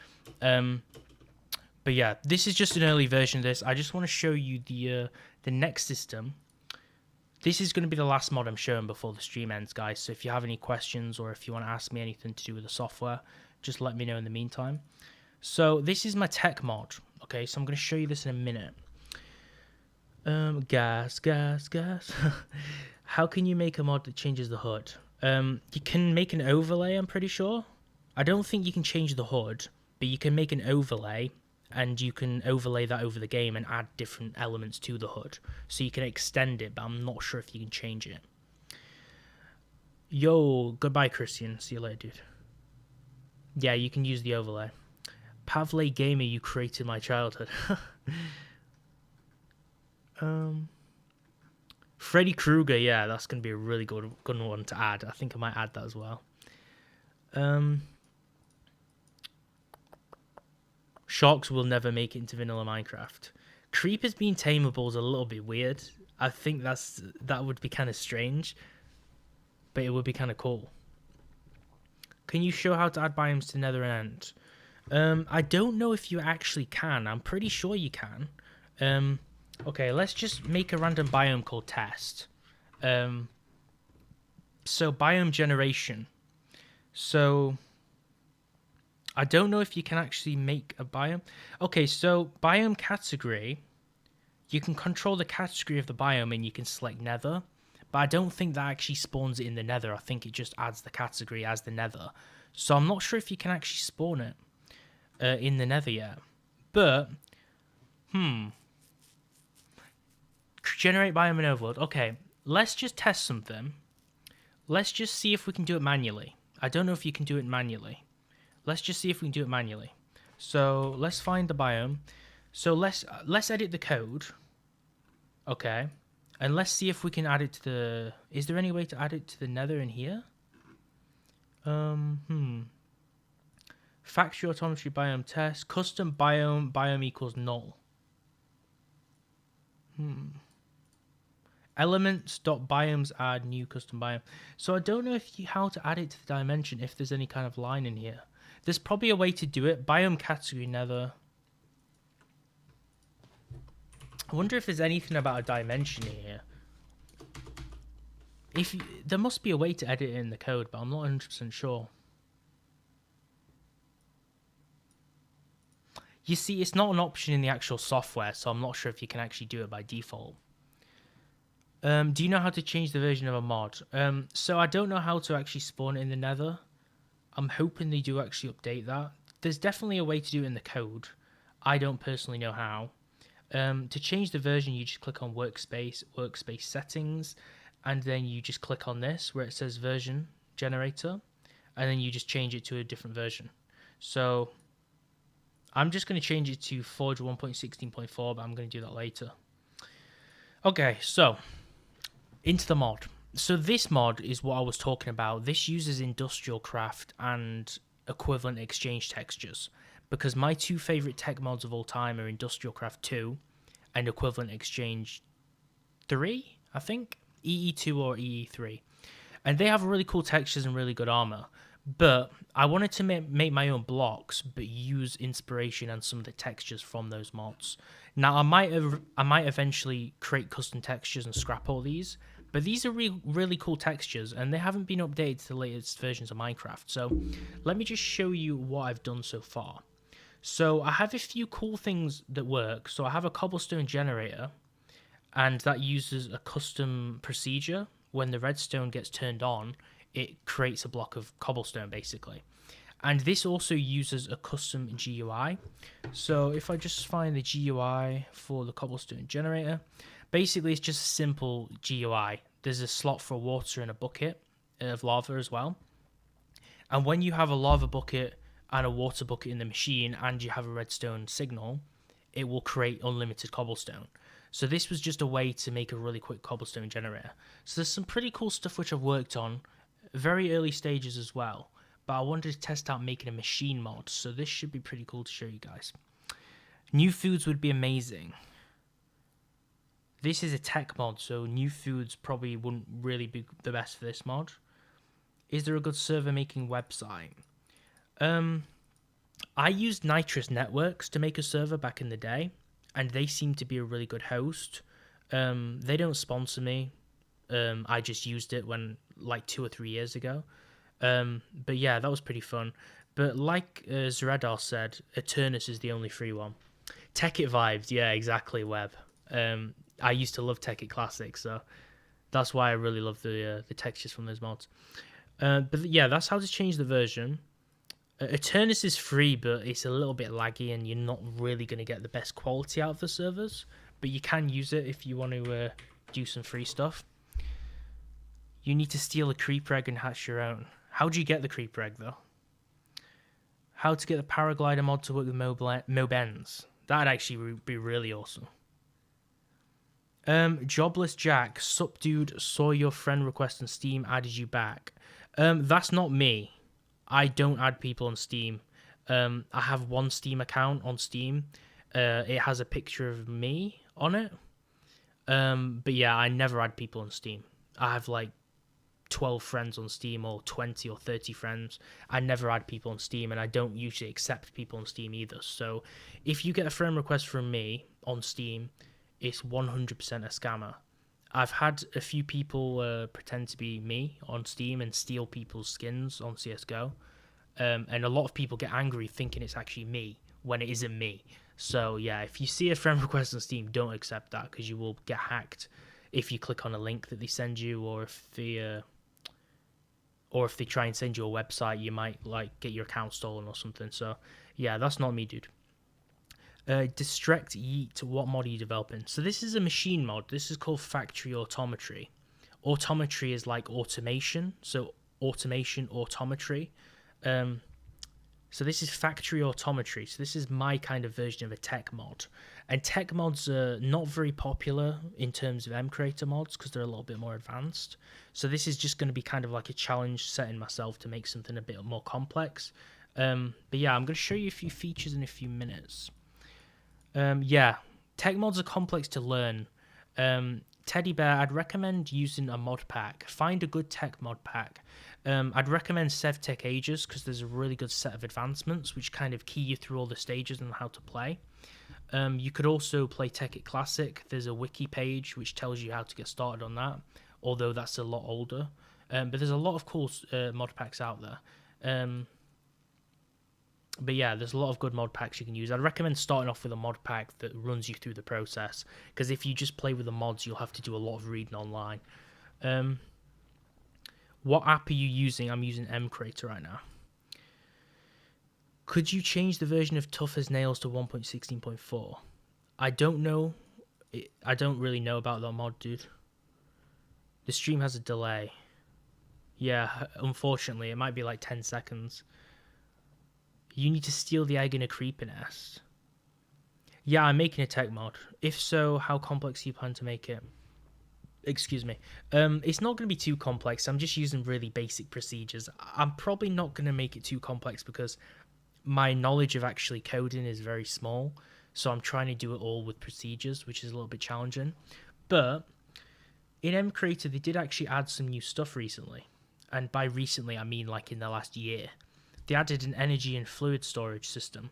But yeah, this is just an early version of this. I just want to show you the next system. This is going to be the last mod I'm showing before the stream ends, guys. So if you have any questions or if you want to ask me anything to do with the software, just let me know in the meantime. So this is my tech mod. Okay, so I'm going to show you this in a minute. Gas. How can you make a mod that changes the HUD? You can make an overlay, I'm pretty sure. I don't think you can change the HUD, but you can make an overlay, and you can overlay that over the game and add different elements to the HUD. So you can extend it, but I'm not sure if you can change it. Yo, goodbye, Christian. See you later, dude. Yeah, you can use the overlay. Pavley Gamer, you created my childhood. Freddy Krueger, yeah, that's going to be a really good one to add. I think I might add that as well. Sharks will never make it into vanilla Minecraft. Creepers being tameable is a little bit weird. I think that would be kind of strange, but it would be kind of cool. Can you show how to add biomes to Nether End? I don't know if you actually can. I'm pretty sure you can. Okay, let's just make a random biome called test. So biome generation. So I don't know if you can actually make a biome. Okay, so biome category. You can control the category of the biome and you can select Nether. But I don't think that actually spawns it in the Nether. I think it just adds the category as the Nether. So I'm not sure if you can actually spawn it in the Nether yet. But, generate biome in Overworld. Okay, let's just test something. Let's just see if we can do it manually. I don't know if you can do it manually. Let's just see if we can do it manually. So let's find the biome. So let's edit the code. Okay, and let's see if we can add it to the. Is there any way to add it to the Nether in here? Factory autometry biome test. Custom biome equals null. Elements.biomes add new custom biome. So I don't know how to add it to the dimension if there's any kind of line in here. There's probably a way to do it. Biome category Nether. I wonder if there's anything about a dimension here. There must be a way to edit it in the code, but I'm not 100% sure. You see, it's not an option in the actual software, so I'm not sure if you can actually do it by default. Do you know how to change the version of a mod? So I don't know how to actually spawn it in the Nether. I'm hoping they do actually update that. There's definitely a way to do it in the code. I don't personally know how. To change the version, you just click on workspace settings, and then you just click on this where it says version generator, and then you just change it to a different version. So I'm just going to change it to Forge 1.16.4, but I'm going to do that later. Okay, so into the mod. So this mod is what I was talking about. This uses industrial craft and equivalent exchange textures, because my two favorite tech mods of all time are Industrial Craft 2 and Equivalent Exchange 3, I think, EE2 or EE3. And they have really cool textures and really good armor. But I wanted to make my own blocks, but use inspiration and some of the textures from those mods. Now I might eventually create custom textures and scrap all these, but these are really cool textures, and they haven't been updated to the latest versions of Minecraft. So let me just show you what I've done so far. So I have a few cool things that work. So I have a cobblestone generator, and that uses a custom procedure. When the redstone gets turned on, it creates a block of cobblestone basically. And this also uses a custom GUI. So if I just find the GUI for the cobblestone generator, basically it's just a simple GUI. There's a slot for water and a bucket of lava as well. And when you have a lava bucket and a water bucket in the machine and you have a redstone signal, it will create unlimited cobblestone. So this was just a way to make a really quick cobblestone generator. So there's some pretty cool stuff which I've worked on, very early stages as well, but I wanted to test out making a machine mod, so this should be pretty cool to show you guys. New foods would be amazing. This is a tech mod, so new foods probably wouldn't really be the best for this mod. Is there a good server making website? I used Nitrous Networks to make a server back in the day, and they seem to be a really good host. They don't sponsor me. I just used it when like 2 or 3 years ago. But yeah, that was pretty fun. But like Zeradar said, Eternus is the only free one. Tekkit vibes, yeah, exactly, Web. I used to love Tekkit Classic, so that's why I really love the textures from those mods. But yeah, that's how to change the version. Eternus is free, but it's a little bit laggy, and you're not really going to get the best quality out of the servers. But you can use it if you want to do some free stuff. You need to steal a creeper egg and hatch your own. How do you get the creeper egg, though? How to get the paraglider mod to work with Mobens. That'd actually be really awesome. Jobless Jack, sup dude, saw your friend request on Steam, added you back. That's not me. I don't add people on Steam. I have one Steam account on Steam. It has a picture of me on it. But yeah, I never add people on Steam. I have like 12 friends on Steam, or 20 or 30 friends. I never add people on Steam, and I don't usually accept people on Steam either. So if you get a friend request from me on Steam, it's 100% a scammer. I've had a few people pretend to be me on Steam and steal people's skins on CSGO. And a lot of people get angry thinking it's actually me when it isn't me. So yeah, if you see a friend request on Steam, don't accept that, because you will get hacked if you click on a link that they send you, or if they try and send you a website, you might like get your account stolen or something. So yeah, that's not me, dude. Distract Yeet, what mod are you developing? So this is a machine mod. This is called Factory Autometry. Autometry is like automation, so automation, autometry. So this is Factory Autometry. So this is my kind of version of a tech mod. And tech mods are not very popular in terms of mCreator mods, because they're a little bit more advanced. So this is just going to be kind of like a challenge setting myself to make something a bit more complex. But yeah, I'm going to show you a few features in a few minutes. Yeah, tech mods are complex to learn. Teddy Bear, I'd recommend using a mod pack. Find a good tech mod pack. I'd recommend SevTech Ages, because there's a really good set of advancements which kind of key you through all the stages and how to play. You could also play Tekkit Classic. There's a wiki page which tells you how to get started on that, although that's a lot older. But there's a lot of cool mod packs out there. But yeah, there's a lot of good mod packs you can use. I'd recommend starting off with a mod pack that runs you through the process, because if you just play with the mods, you'll have to do a lot of reading online. What app are you using? I'm using mCreator right now. Could you change the version of Tough as Nails to 1.16.4? I don't know. I don't really know about that mod, dude. The stream has a delay. Yeah, unfortunately, it might be like 10 seconds. You need to steal the egg in a creeper nest. Yeah, I'm making a tech mod. If so, how complex do you plan to make it? Excuse me. It's not going to be too complex. I'm just using really basic procedures. I'm probably not going to make it too complex because my knowledge of actually coding is very small. So I'm trying to do it all with procedures, which is a little bit challenging. But in mCreator, they did actually add some new stuff recently. And by recently, I mean like in the last year. They added an energy and fluid storage system.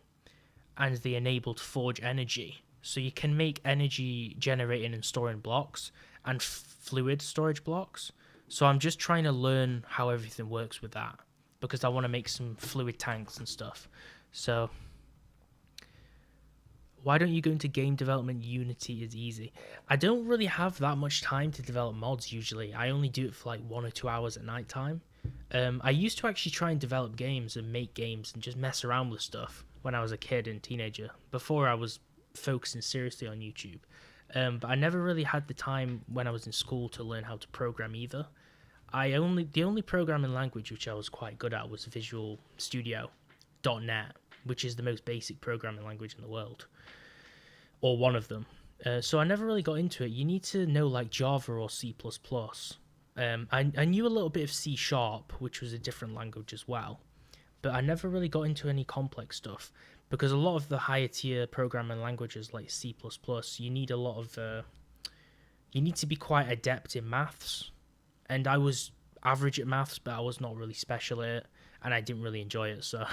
And they enabled Forge Energy. So you can make energy generating and storing blocks and fluid storage blocks. So I'm just trying to learn how everything works with that. Because I want to make some fluid tanks and stuff. So why don't you go into game development? Unity is easy. I don't really have that much time to develop mods usually. I only do it for like 1 or 2 hours at night time. I used to actually try and develop games and make games and just mess around with stuff when I was a kid and teenager, before I was focusing seriously on YouTube. But I never really had the time when I was in school to learn how to program either. The only programming language which I was quite good at was Visual Studio .NET, which is the most basic programming language in the world, or one of them. So I never really got into it. You need to know like Java or C++. I knew a little bit of C#, which was a different language as well, but I never really got into any complex stuff because a lot of the higher tier programming languages like C++, you need a lot of you need to be quite adept in maths, and I was average at maths, but I was not really special at it, and I didn't really enjoy it. So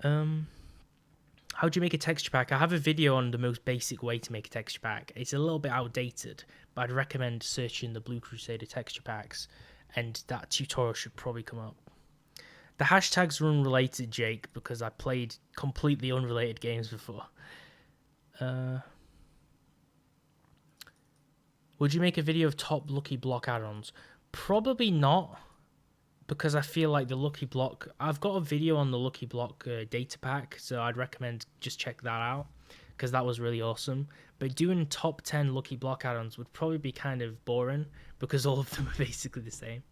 how do you make a texture pack? I have a video on the most basic way to make a texture pack. It's a little bit outdated, but I'd recommend searching the Blue Crusader texture packs, and that tutorial should probably come up. The hashtags are unrelated, Jake, because I played completely unrelated games before. Would you make a video of top Lucky Block add-ons? Probably not, because I feel like the Lucky Block... I've got a video on the Lucky Block data pack, so I'd recommend just check that out, because that was really awesome. But doing top 10 Lucky Block add-ons would probably be kind of boring, because all of them are basically the same.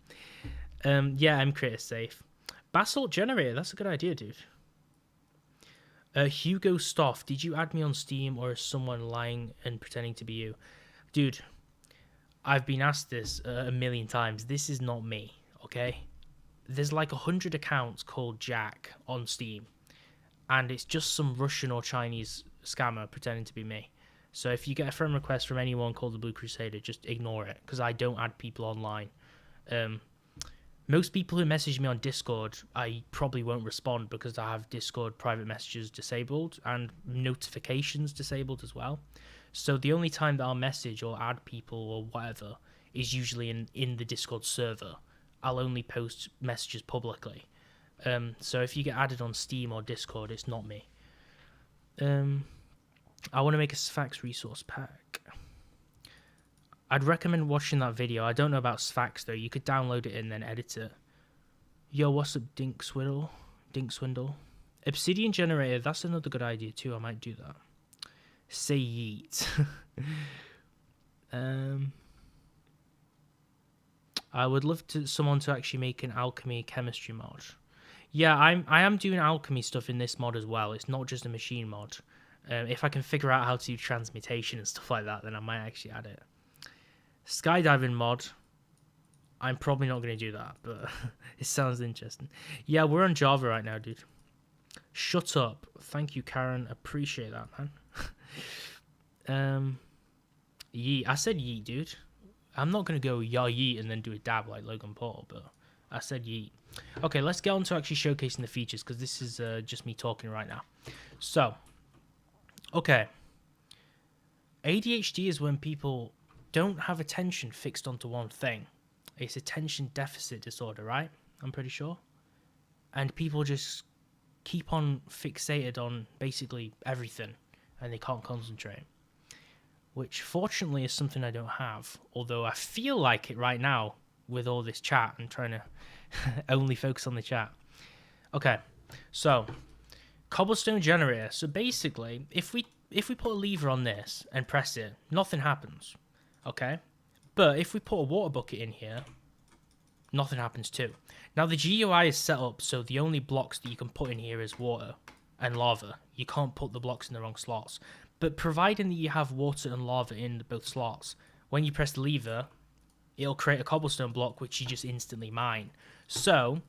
Yeah, mCreator safe. Basalt Generator, that's a good idea, dude. Hugo Stoff, did you add me on Steam, or is someone lying and pretending to be you? Dude, I've been asked this a million times. This is not me, okay? There's like 100 accounts called Jack on Steam, and it's just some Russian or Chinese scammer pretending to be me. So if you get a friend request from anyone called the Blue Crusader, just ignore it, because I don't add people online. Most people who message me on Discord, I probably won't respond because I have Discord private messages disabled and notifications disabled as well. So the only time that I'll message or add people or whatever is usually in the Discord server. I'll only post messages publicly. So if you get added on Steam or Discord, it's not me. I want to make a Sphax resource pack. I'd recommend watching that video. I don't know about Sphax though. You could download it and then edit it. Yo, what's up, Dink Swindle? Obsidian Generator, that's another good idea too. I might do that. Say yeet. I would love someone to actually make an alchemy chemistry mod. Yeah, I am doing alchemy stuff in this mod as well. It's not just a machine mod. If I can figure out how to do transmutation and stuff like that, then I might actually add it. Skydiving mod. I'm probably not going to do that, but it sounds interesting. Yeah, we're on Java right now, dude. Shut up. Thank you, Karen. Appreciate that, man. Yeet. I said yeet, dude. I'm not going to go ya yeet and then do a dab like Logan Paul, but I said yeet. Okay, let's get on to actually showcasing the features, because this is just me talking right now. So, okay. ADHD is when people don't have attention fixed onto one thing. It's attention deficit disorder, right? I'm pretty sure. And people just keep on fixated on basically everything, and they can't concentrate. Which, fortunately, is something I don't have. Although I feel like it right now with all this chat and trying to only focus on the chat. Okay, So, cobblestone generator. So basically, if we put a lever on this and press it, nothing happens. Okay? But if we put a water bucket in here, nothing happens too. Now the GUI is set up so the only blocks that you can put in here is water and lava. You can't put the blocks in the wrong slots. But providing that you have water and lava in both slots, when you press the lever, it'll create a cobblestone block which you just instantly mine. So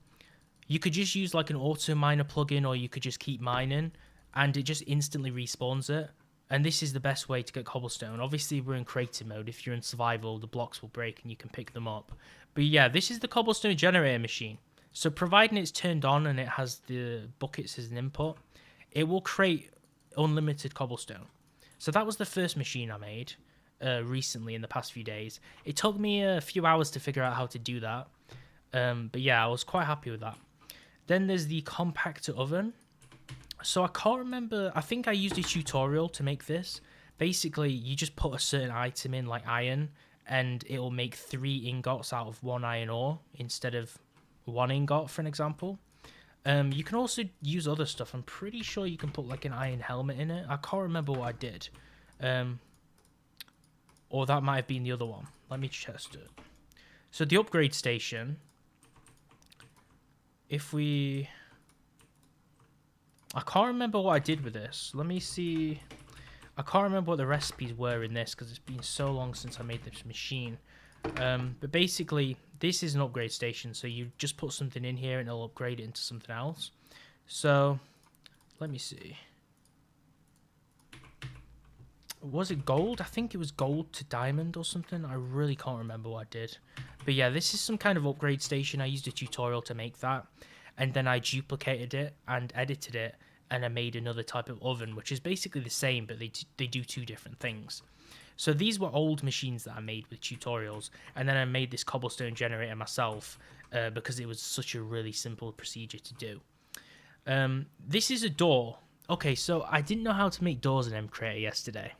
you could just use like an auto miner plugin, or you could just keep mining and it just instantly respawns it. And this is the best way to get cobblestone. Obviously, we're in creative mode. If you're in survival, the blocks will break and you can pick them up. But yeah, this is the cobblestone generator machine. So providing it's turned on and it has the buckets as an input, it will create unlimited cobblestone. So that was the first machine I made recently in the past few days. It took me a few hours to figure out how to do that. But yeah, I was quite happy with that. Then there's the compactor oven. So I can't remember, I think I used a tutorial to make this. Basically, you just put a certain item in, like iron, and it will make 3 ingots out of 1 iron ore instead of 1 ingot, for an example. You can also use other stuff. I'm pretty sure you can put like an iron helmet in it. I can't remember what I did. Or that might have been the other one. Let me test it. So the upgrade station, if we... I can't remember what I did with this. Let me see. I can't remember what the recipes were in this because it's been so long since I made this machine. But basically, this is an upgrade station. So you just put something in here and it'll upgrade it into something else. So, let me see. Was it gold? I think it was gold to diamond or something. I really can't remember what I did. But yeah, this is some kind of upgrade station. I used a tutorial to make that. And then I duplicated it and edited it, and I made another type of oven, which is basically the same, but they do 2 different things. So these were old machines that I made with tutorials, and then I made this cobblestone generator myself because it was such a really simple procedure to do. This is a door. Okay, so I didn't know how to make doors in XRAY yesterday.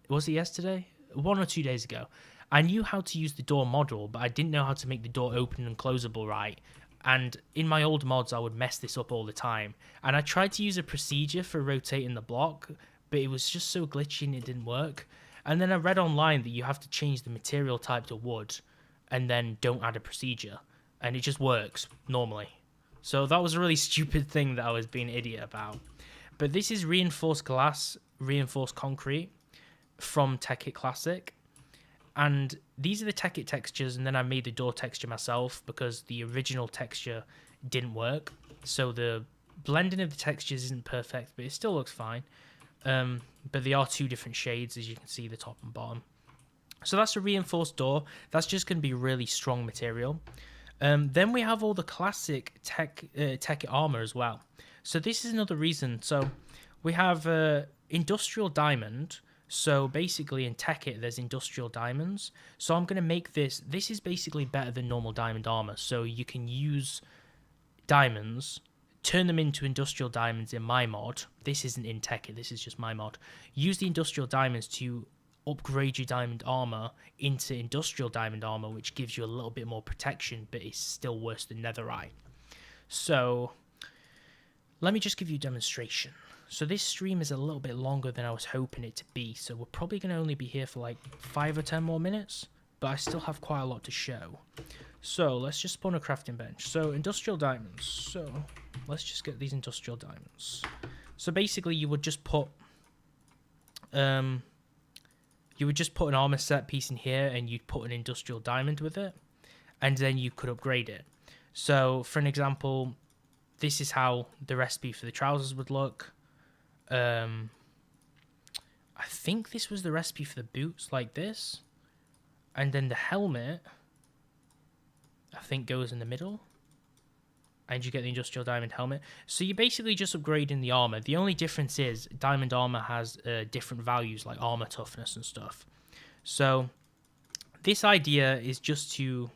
Was it yesterday? 1 or 2 days ago. I knew how to use the door model, but I didn't know how to make the door open and closable right. And in my old mods, I would mess this up all the time. And I tried to use a procedure for rotating the block, but it was just so glitchy and it didn't work. And then I read online that you have to change the material type to wood and then don't add a procedure. And it just works normally. So that was a really stupid thing that I was being an idiot about. But this is reinforced glass, reinforced concrete from Tekkit Classic. And these are the Tekkit textures, and then I made the door texture myself because the original texture didn't work. So the blending of the textures isn't perfect, but it still looks fine. But they are 2 different shades, as you can see, the top and bottom. So that's a reinforced door. That's just going to be really strong material. Then we have all the classic Tekkit armor as well. So this is another reason. So we have industrial diamond. So basically in Tekkit, there's industrial diamonds. So I'm going to make this. This is basically better than normal diamond armor. So you can use diamonds, turn them into industrial diamonds in my mod. This isn't in Tekkit. This is just my mod. Use the industrial diamonds to upgrade your diamond armor into industrial diamond armor, which gives you a little bit more protection, but it's still worse than netherite. So let me just give you a demonstration. So this stream is a little bit longer than I was hoping it to be, so we're probably going to only be here for like 5 or 10 more minutes, but I still have quite a lot to show. So let's just spawn a crafting bench. So industrial diamonds. So let's just get these industrial diamonds. So basically you would just put an armor set piece in here and you'd put an industrial diamond with it, and then you could upgrade it. So for an example, this is how the recipe for the trousers would look. I think this was the recipe for the boots, like this. And then the helmet, I think, goes in the middle. And you get the industrial diamond helmet. So you're basically just upgrading the armor. The only difference is diamond armor has different values, like armor toughness and stuff. So this idea is just to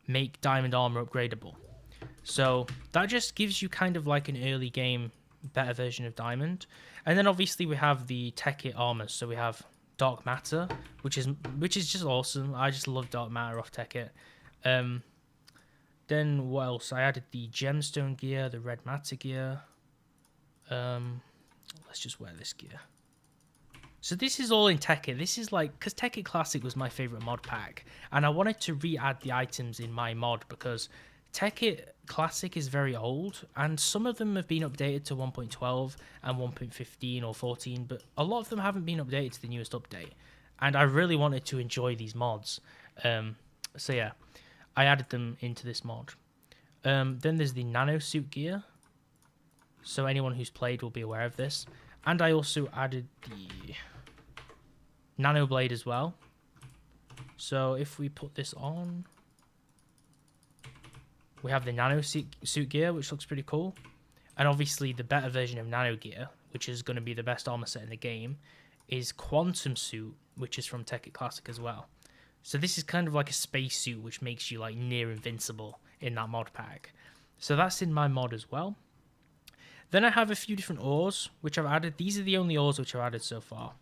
make diamond armor upgradable. So that just gives you kind of like an early game better version of diamond. And then obviously we have the Tekkit armor. So we have dark matter, which is just awesome. I just love dark matter off Tekkit. Then what else? I added the gemstone gear, the red matter gear. Let's just wear this gear. So this is all in Tekkit. This is like, because Tekkit Classic was my favorite mod pack, and I wanted to re-add the items in my mod because Tekkit Classic is very old, and some of them have been updated to 1.12 and 1.15 or 14, but a lot of them haven't been updated to the newest update, and I really wanted to enjoy these mods. So yeah, I added them into this mod. Then there's the nano suit gear, so anyone who's played will be aware of this, and I also added the nano blade as well. So if we put this on, we have the nano suit gear, which looks pretty cool. And obviously the better version of nano gear, which is going to be the best armor set in the game, is quantum suit, which is from Tekkit Classic as well. So this is kind of like a space suit, which makes you like near invincible in that mod pack. So that's in my mod as well. Then I have a few different ores, which I've added. These are the only ores which I've added so far.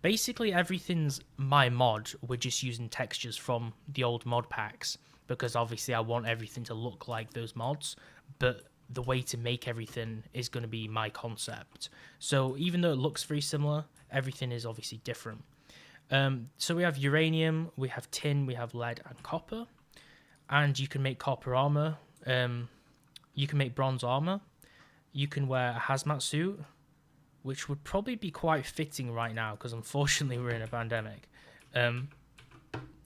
Basically everything's my mod. We're just using textures from the old mod packs, because obviously I want everything to look like those mods, but the way to make everything is going to be my concept. So even though it looks very similar, everything is obviously different. So we have uranium, we have tin, we have lead and copper, and you can make copper armor, you can make bronze armor, you can wear a hazmat suit, which would probably be quite fitting right now because unfortunately we're in a pandemic.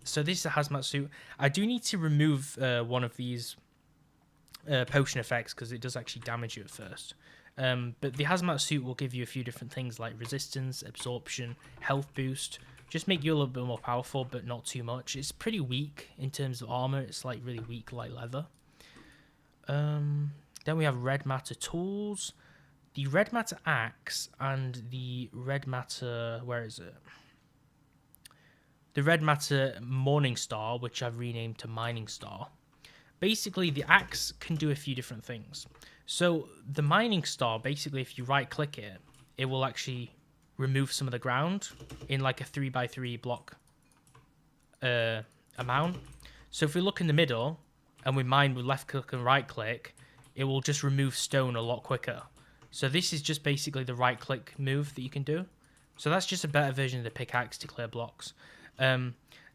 So this is a hazmat suit. I do need to remove one of these potion effects because it does actually damage you at first. But the hazmat suit will give you a few different things like resistance, absorption, health boost. Just make you a little bit more powerful, but not too much. It's pretty weak in terms of armor. It's like really weak like leather. Then we have red matter tools, the red matter axe, and the red matter, where is it? The red matter morning star, which I've renamed to mining star. Basically, the axe can do a few different things. So the mining star, basically, if you right click it, it will actually remove some of the ground in like a 3x3 block amount. So if we look in the middle and we mine with left click and right click, it will just remove stone a lot quicker. So this is just basically the right click move that you can do. So that's just a better version of the pickaxe to clear blocks. Then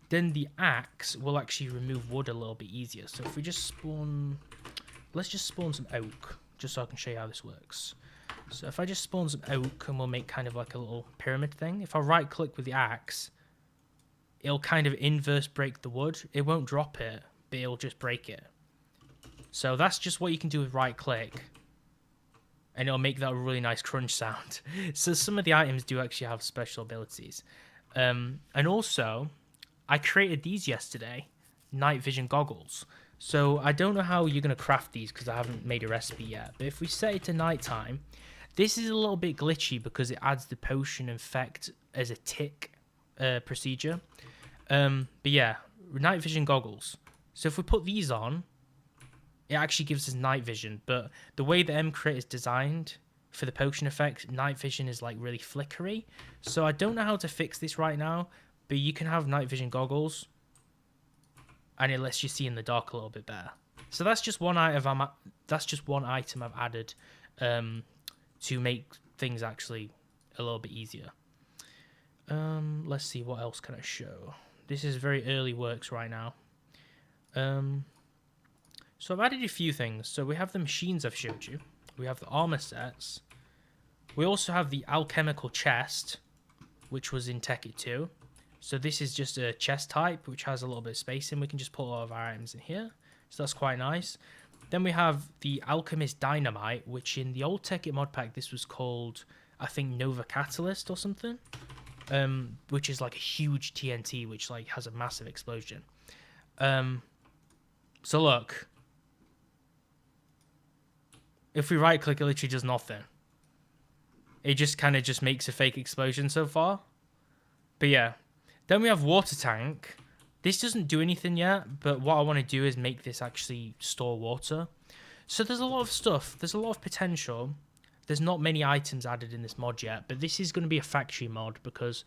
the axe will actually remove wood a little bit easier. So if we just spawn, let's just spawn some oak, just so I can show you how this works. So if I just spawn some oak, and we'll make kind of like a little pyramid thing. If I right click with the axe, it'll kind of inverse break the wood. It won't drop it, but it'll just break it. So that's just what you can do with right click, and it'll make that a really nice crunch sound. So some of the items do actually have special abilities. And also, I created these yesterday, night vision goggles. So I don't know how you're going to craft these because I haven't made a recipe yet. But if we set it to nighttime, this is a little bit glitchy because it adds the potion effect as a tick procedure. But yeah, night vision goggles. So if we put these on, it actually gives us night vision. But the way the M-Crit is designed for the potion effect, night vision is like really flickery. So I don't know how to fix this right now, but you can have night vision goggles and it lets you see in the dark a little bit better. So that's just one item I've added to make things actually a little bit easier. Let's see, what else can I show? This is very early works right now. So I've added a few things. So we have the machines I've showed you. We have the armor sets. We also have the alchemical chest, which was in Tekkit 2. So this is just a chest type, which has a little bit of space in. We can just put all of our items in here. So that's quite nice. Then we have the alchemist dynamite, which in the old Tekkit mod pack, this was called, I think, Nova Catalyst or something. Which is like a huge TNT, which like has a massive explosion. So look. If we right click, it literally does nothing. It just kind of just makes a fake explosion so far. But yeah. Then we have water tank. This doesn't do anything yet, but what I want to do is make this actually store water. So there's a lot of stuff. There's a lot of potential. There's not many items added in this mod yet, but this is going to be a factory mod because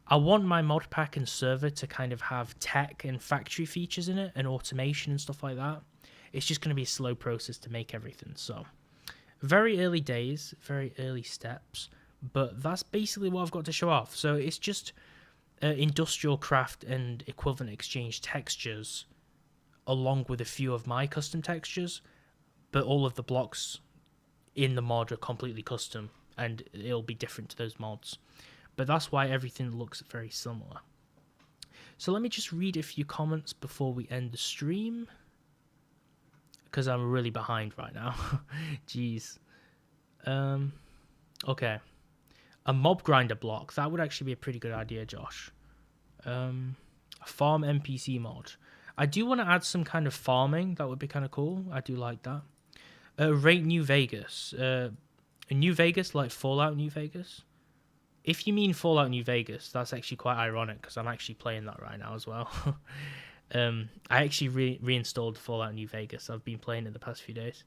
I want my mod pack and server to kind of have tech and factory features in it and automation and stuff like that. It's just going to be a slow process to make everything. So very early days, very early steps, but that's basically what I've got to show off. So it's just industrial craft and equivalent exchange textures along with a few of my custom textures, but all of the blocks in the mod are completely custom and it'll be different to those mods. But that's why everything looks very similar. So let me just read a few comments before we end the stream, because I'm really behind right now. Jeez. Okay. A mob grinder block. That would actually be a pretty good idea, Josh. A farm NPC mod. I do want to add some kind of farming. That would be kind of cool. I do like that. Rate New Vegas. New Vegas, like Fallout New Vegas. If you mean Fallout New Vegas, that's actually quite ironic because I'm actually playing that right now as well. I actually reinstalled Fallout New Vegas. I've been playing it the past few days.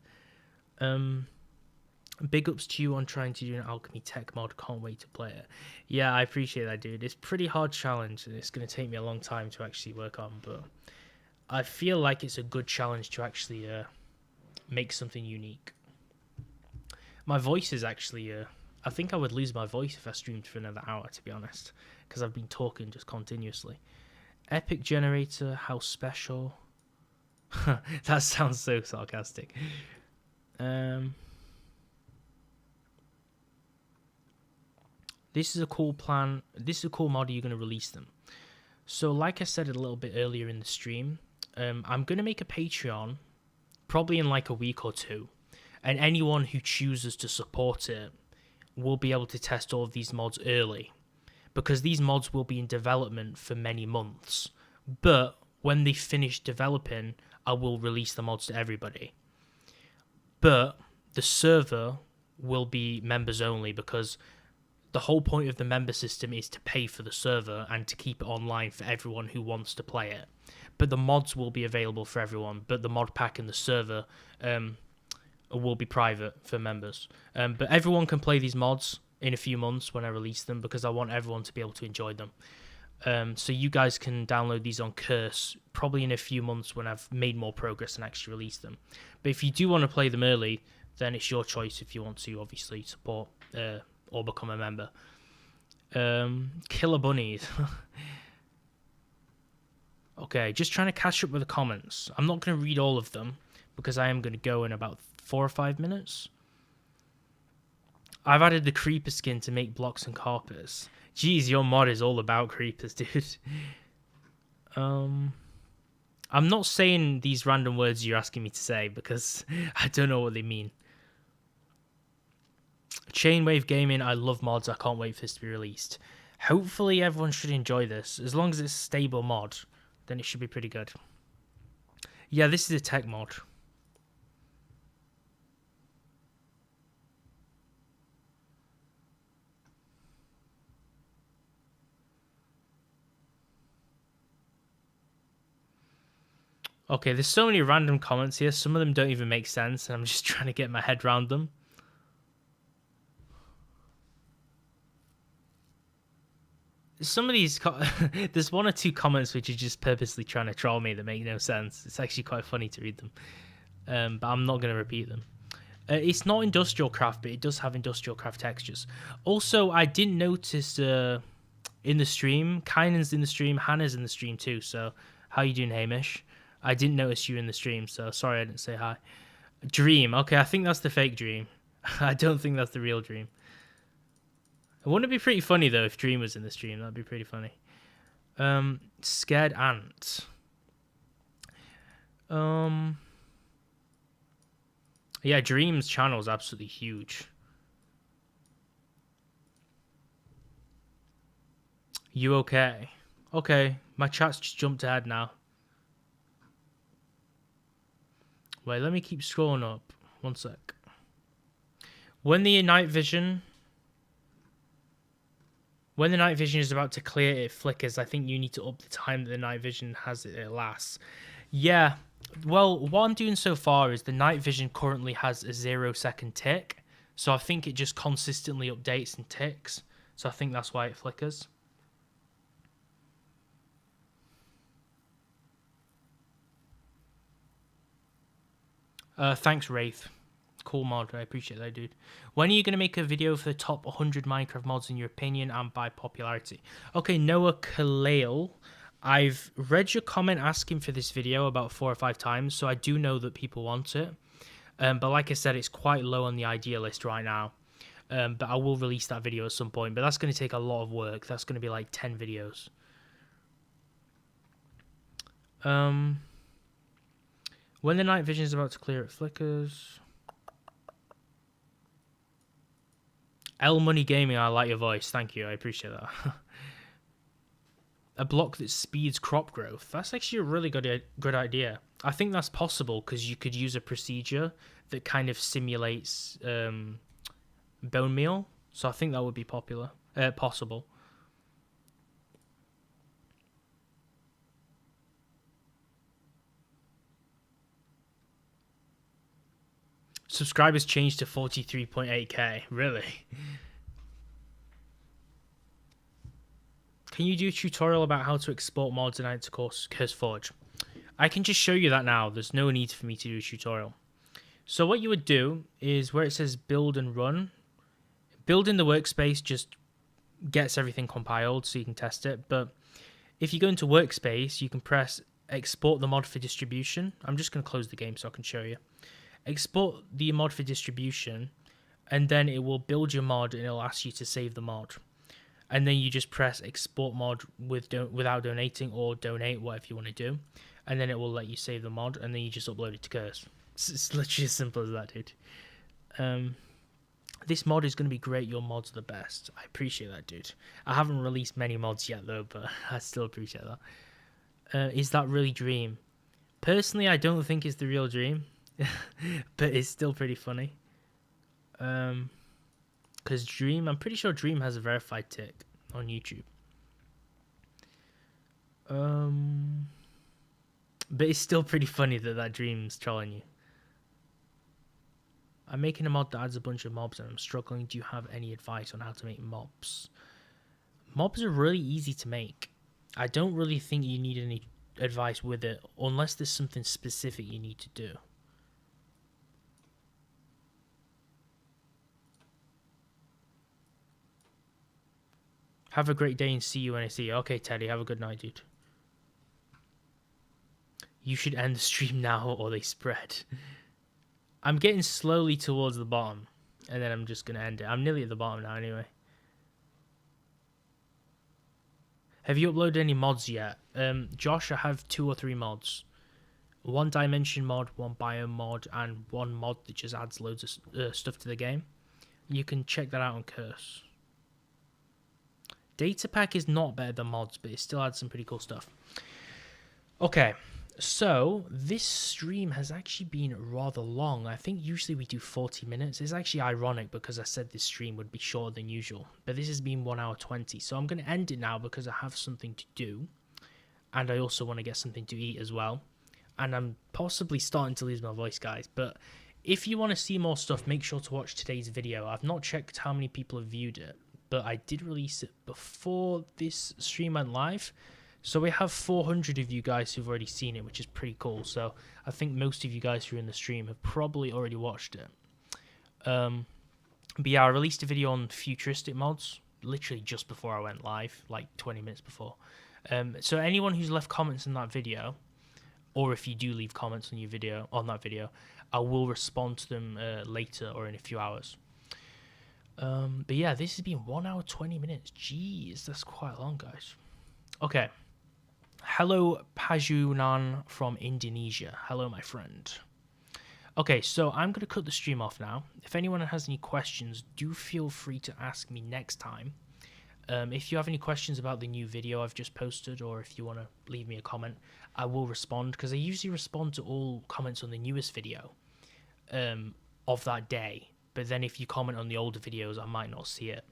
Big ups to you on trying to do an alchemy tech mod. Can't wait to play it. Yeah, I appreciate that, dude. It's a pretty hard challenge and it's going to take me a long time to actually work on, but I feel like it's a good challenge to actually make something unique. My voice is actually... I think I would lose my voice if I streamed for another hour, to be honest, because I've been talking just continuously. Epic generator, how special? That sounds so sarcastic. This is a cool plan. This is a cool mod. You're going to release them. So like I said a little bit earlier in the stream, I'm going to make a Patreon probably in like a week or two. And anyone who chooses to support it will be able to test all of these mods early, because these mods will be in development for many months. But when they finish developing, I will release the mods to everybody. But the server will be members only, because the whole point of the member system is to pay for the server and to keep it online for everyone who wants to play it. But the mods will be available for everyone, but the mod pack and the server will be private for members. But everyone can play these mods in a few months when I release them, because I want everyone to be able to enjoy them. So you guys can download these on Curse probably in a few months when I've made more progress and actually released them. But if you do want to play them early, then it's your choice if you want to obviously support or become a member. Killer bunnies. Okay, just trying to catch up with the comments. I'm not going to read all of them because I am going to go in about 4 or 5 minutes. I've added the creeper skin to make blocks and carpets. Jeez, your mod is all about creepers, dude. I'm not saying these random words you're asking me to say because I don't know what they mean. Chainwave Gaming, I love mods. I can't wait for this to be released. Hopefully everyone should enjoy this. As long as it's a stable mod, then it should be pretty good. Yeah, this is a tech mod. Okay, there's so many random comments here. Some of them don't even make sense, and I'm just trying to get my head around them. Some of these... there's 1 or 2 comments which are just purposely trying to troll me that make no sense. It's actually quite funny to read them. But I'm not going to repeat them. It's not industrial craft, but it does have industrial craft textures. Also, I didn't notice in the stream... Kainen's in the stream, Hannah's in the stream too, so... How you doing, Hamish? I didn't notice you in the stream, so sorry I didn't say hi. Dream. Okay, I think that's the fake Dream. I don't think that's the real Dream. Wouldn't it be pretty funny, though, if Dream was in the stream? That'd be pretty funny. Scared Ant. Yeah, Dream's channel is absolutely huge. You okay? Okay, my chat's just jumped ahead now. Wait, let me keep scrolling up. 1 sec. When the night vision is about to clear, it flickers. I think you need to up the time that the night vision has it lasts. Yeah. Well, what I'm doing so far is the night vision currently has a 0-second tick. So I think it just consistently updates and ticks. So I think that's why it flickers. Thanks, Wraith. Cool mod. I appreciate that, dude. When are you going to make a video for the top 100 Minecraft mods in your opinion and by popularity? Okay, Noah Kalale. I've read your comment asking for this video about 4 or 5 times, so I do know that people want it. But like I said, it's quite low on the idea list right now. But I will release that video at some point. But that's going to take a lot of work. That's going to be like 10 videos. When the night vision is about to clear, it flickers. L Money Gaming, I like your voice. Thank you. I appreciate that. A block that speeds crop growth. That's actually a really good idea. I think that's possible because you could use a procedure that kind of simulates bone meal. So I think that would be possible. Subscribers changed to 43.8k. Really? Can you do a tutorial about how to export mods and add to CurseForge? I can just show you that now. There's no need for me to do a tutorial. So what you would do is where it says build and run, build in the workspace just gets everything compiled so you can test it. But if you go into workspace, you can press export the mod for distribution. I'm just going to close the game so I can show you. Export the mod for distribution, and then it will build your mod and it'll ask you to save the mod. And then you just press export mod without donating or donate, whatever you want to do. And then it will let you save the mod, and then you just upload it to Curse. It's literally as simple as that, dude. This mod is going to be great. Your mod's the best. I appreciate that, dude. I haven't released many mods yet, though, but I still appreciate that. Is that really Dream? Personally, I don't think it's the real Dream. But it's still pretty funny. Because Dream, I'm pretty sure Dream has a verified tick on YouTube. But it's still pretty funny that Dream's trolling you. I'm making a mod that adds a bunch of mobs and I'm struggling. Do you have any advice on how to make mobs? Mobs are really easy to make. I don't really think you need any advice with it unless there's something specific you need to do. Have a great day and see you when I see you. Okay, Teddy, have a good night, dude. You should end the stream now or they spread. I'm getting slowly towards the bottom, and then I'm just going to end it. I'm nearly at the bottom now anyway. Have you uploaded any mods yet? Josh, I have 2 or 3 mods. 1 dimension mod, 1 biome mod, and 1 mod that just adds loads of stuff to the game. You can check that out on Curse. Data pack is not better than mods, but it still adds some pretty cool stuff. Okay, so this stream has actually been rather long. I think usually we do 40 minutes. It's actually ironic because I said this stream would be shorter than usual, but this has been 1 hour 20. So I'm going to end it now because I have something to do, and I also want to get something to eat as well. And I'm possibly starting to lose my voice, guys. But if you want to see more stuff, make sure to watch today's video. I've not checked how many people have viewed it, but I did release it before this stream went live. So we have 400 of you guys who've already seen it, which is pretty cool. So I think most of you guys who are in the stream have probably already watched it. But yeah, I released a video on futuristic mods literally just before I went live, like 20 minutes before. So anyone who's left comments in that video, or if you do leave comments on that video, I will respond to them later or in a few hours. But yeah, this has been 1 hour 20 minutes. Jeez, that's quite long, guys. Okay. Hello, Pajunan from Indonesia. Hello, my friend. Okay, so I'm going to cut the stream off now. If anyone has any questions, do feel free to ask me next time. If you have any questions about the new video I've just posted, or if you want to leave me a comment, I will respond, because I usually respond to all comments on the newest video of that day. But then if you comment on the older videos, I might not see it.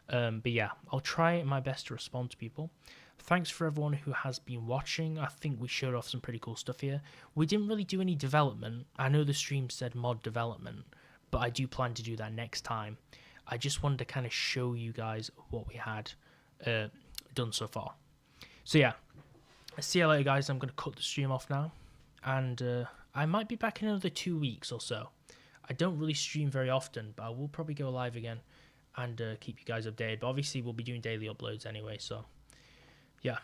But yeah, I'll try my best to respond to people. Thanks for everyone who has been watching. I think we showed off some pretty cool stuff here. We didn't really do any development. I know the stream said mod development, but I do plan to do that next time. I just wanted to kind of show you guys what we had done so far. So yeah, see you later, guys. I'm going to cut the stream off now, and I might be back in another 2 weeks or so. I don't really stream very often, but I will probably go live again and keep you guys updated. But obviously, we'll be doing daily uploads anyway, so yeah.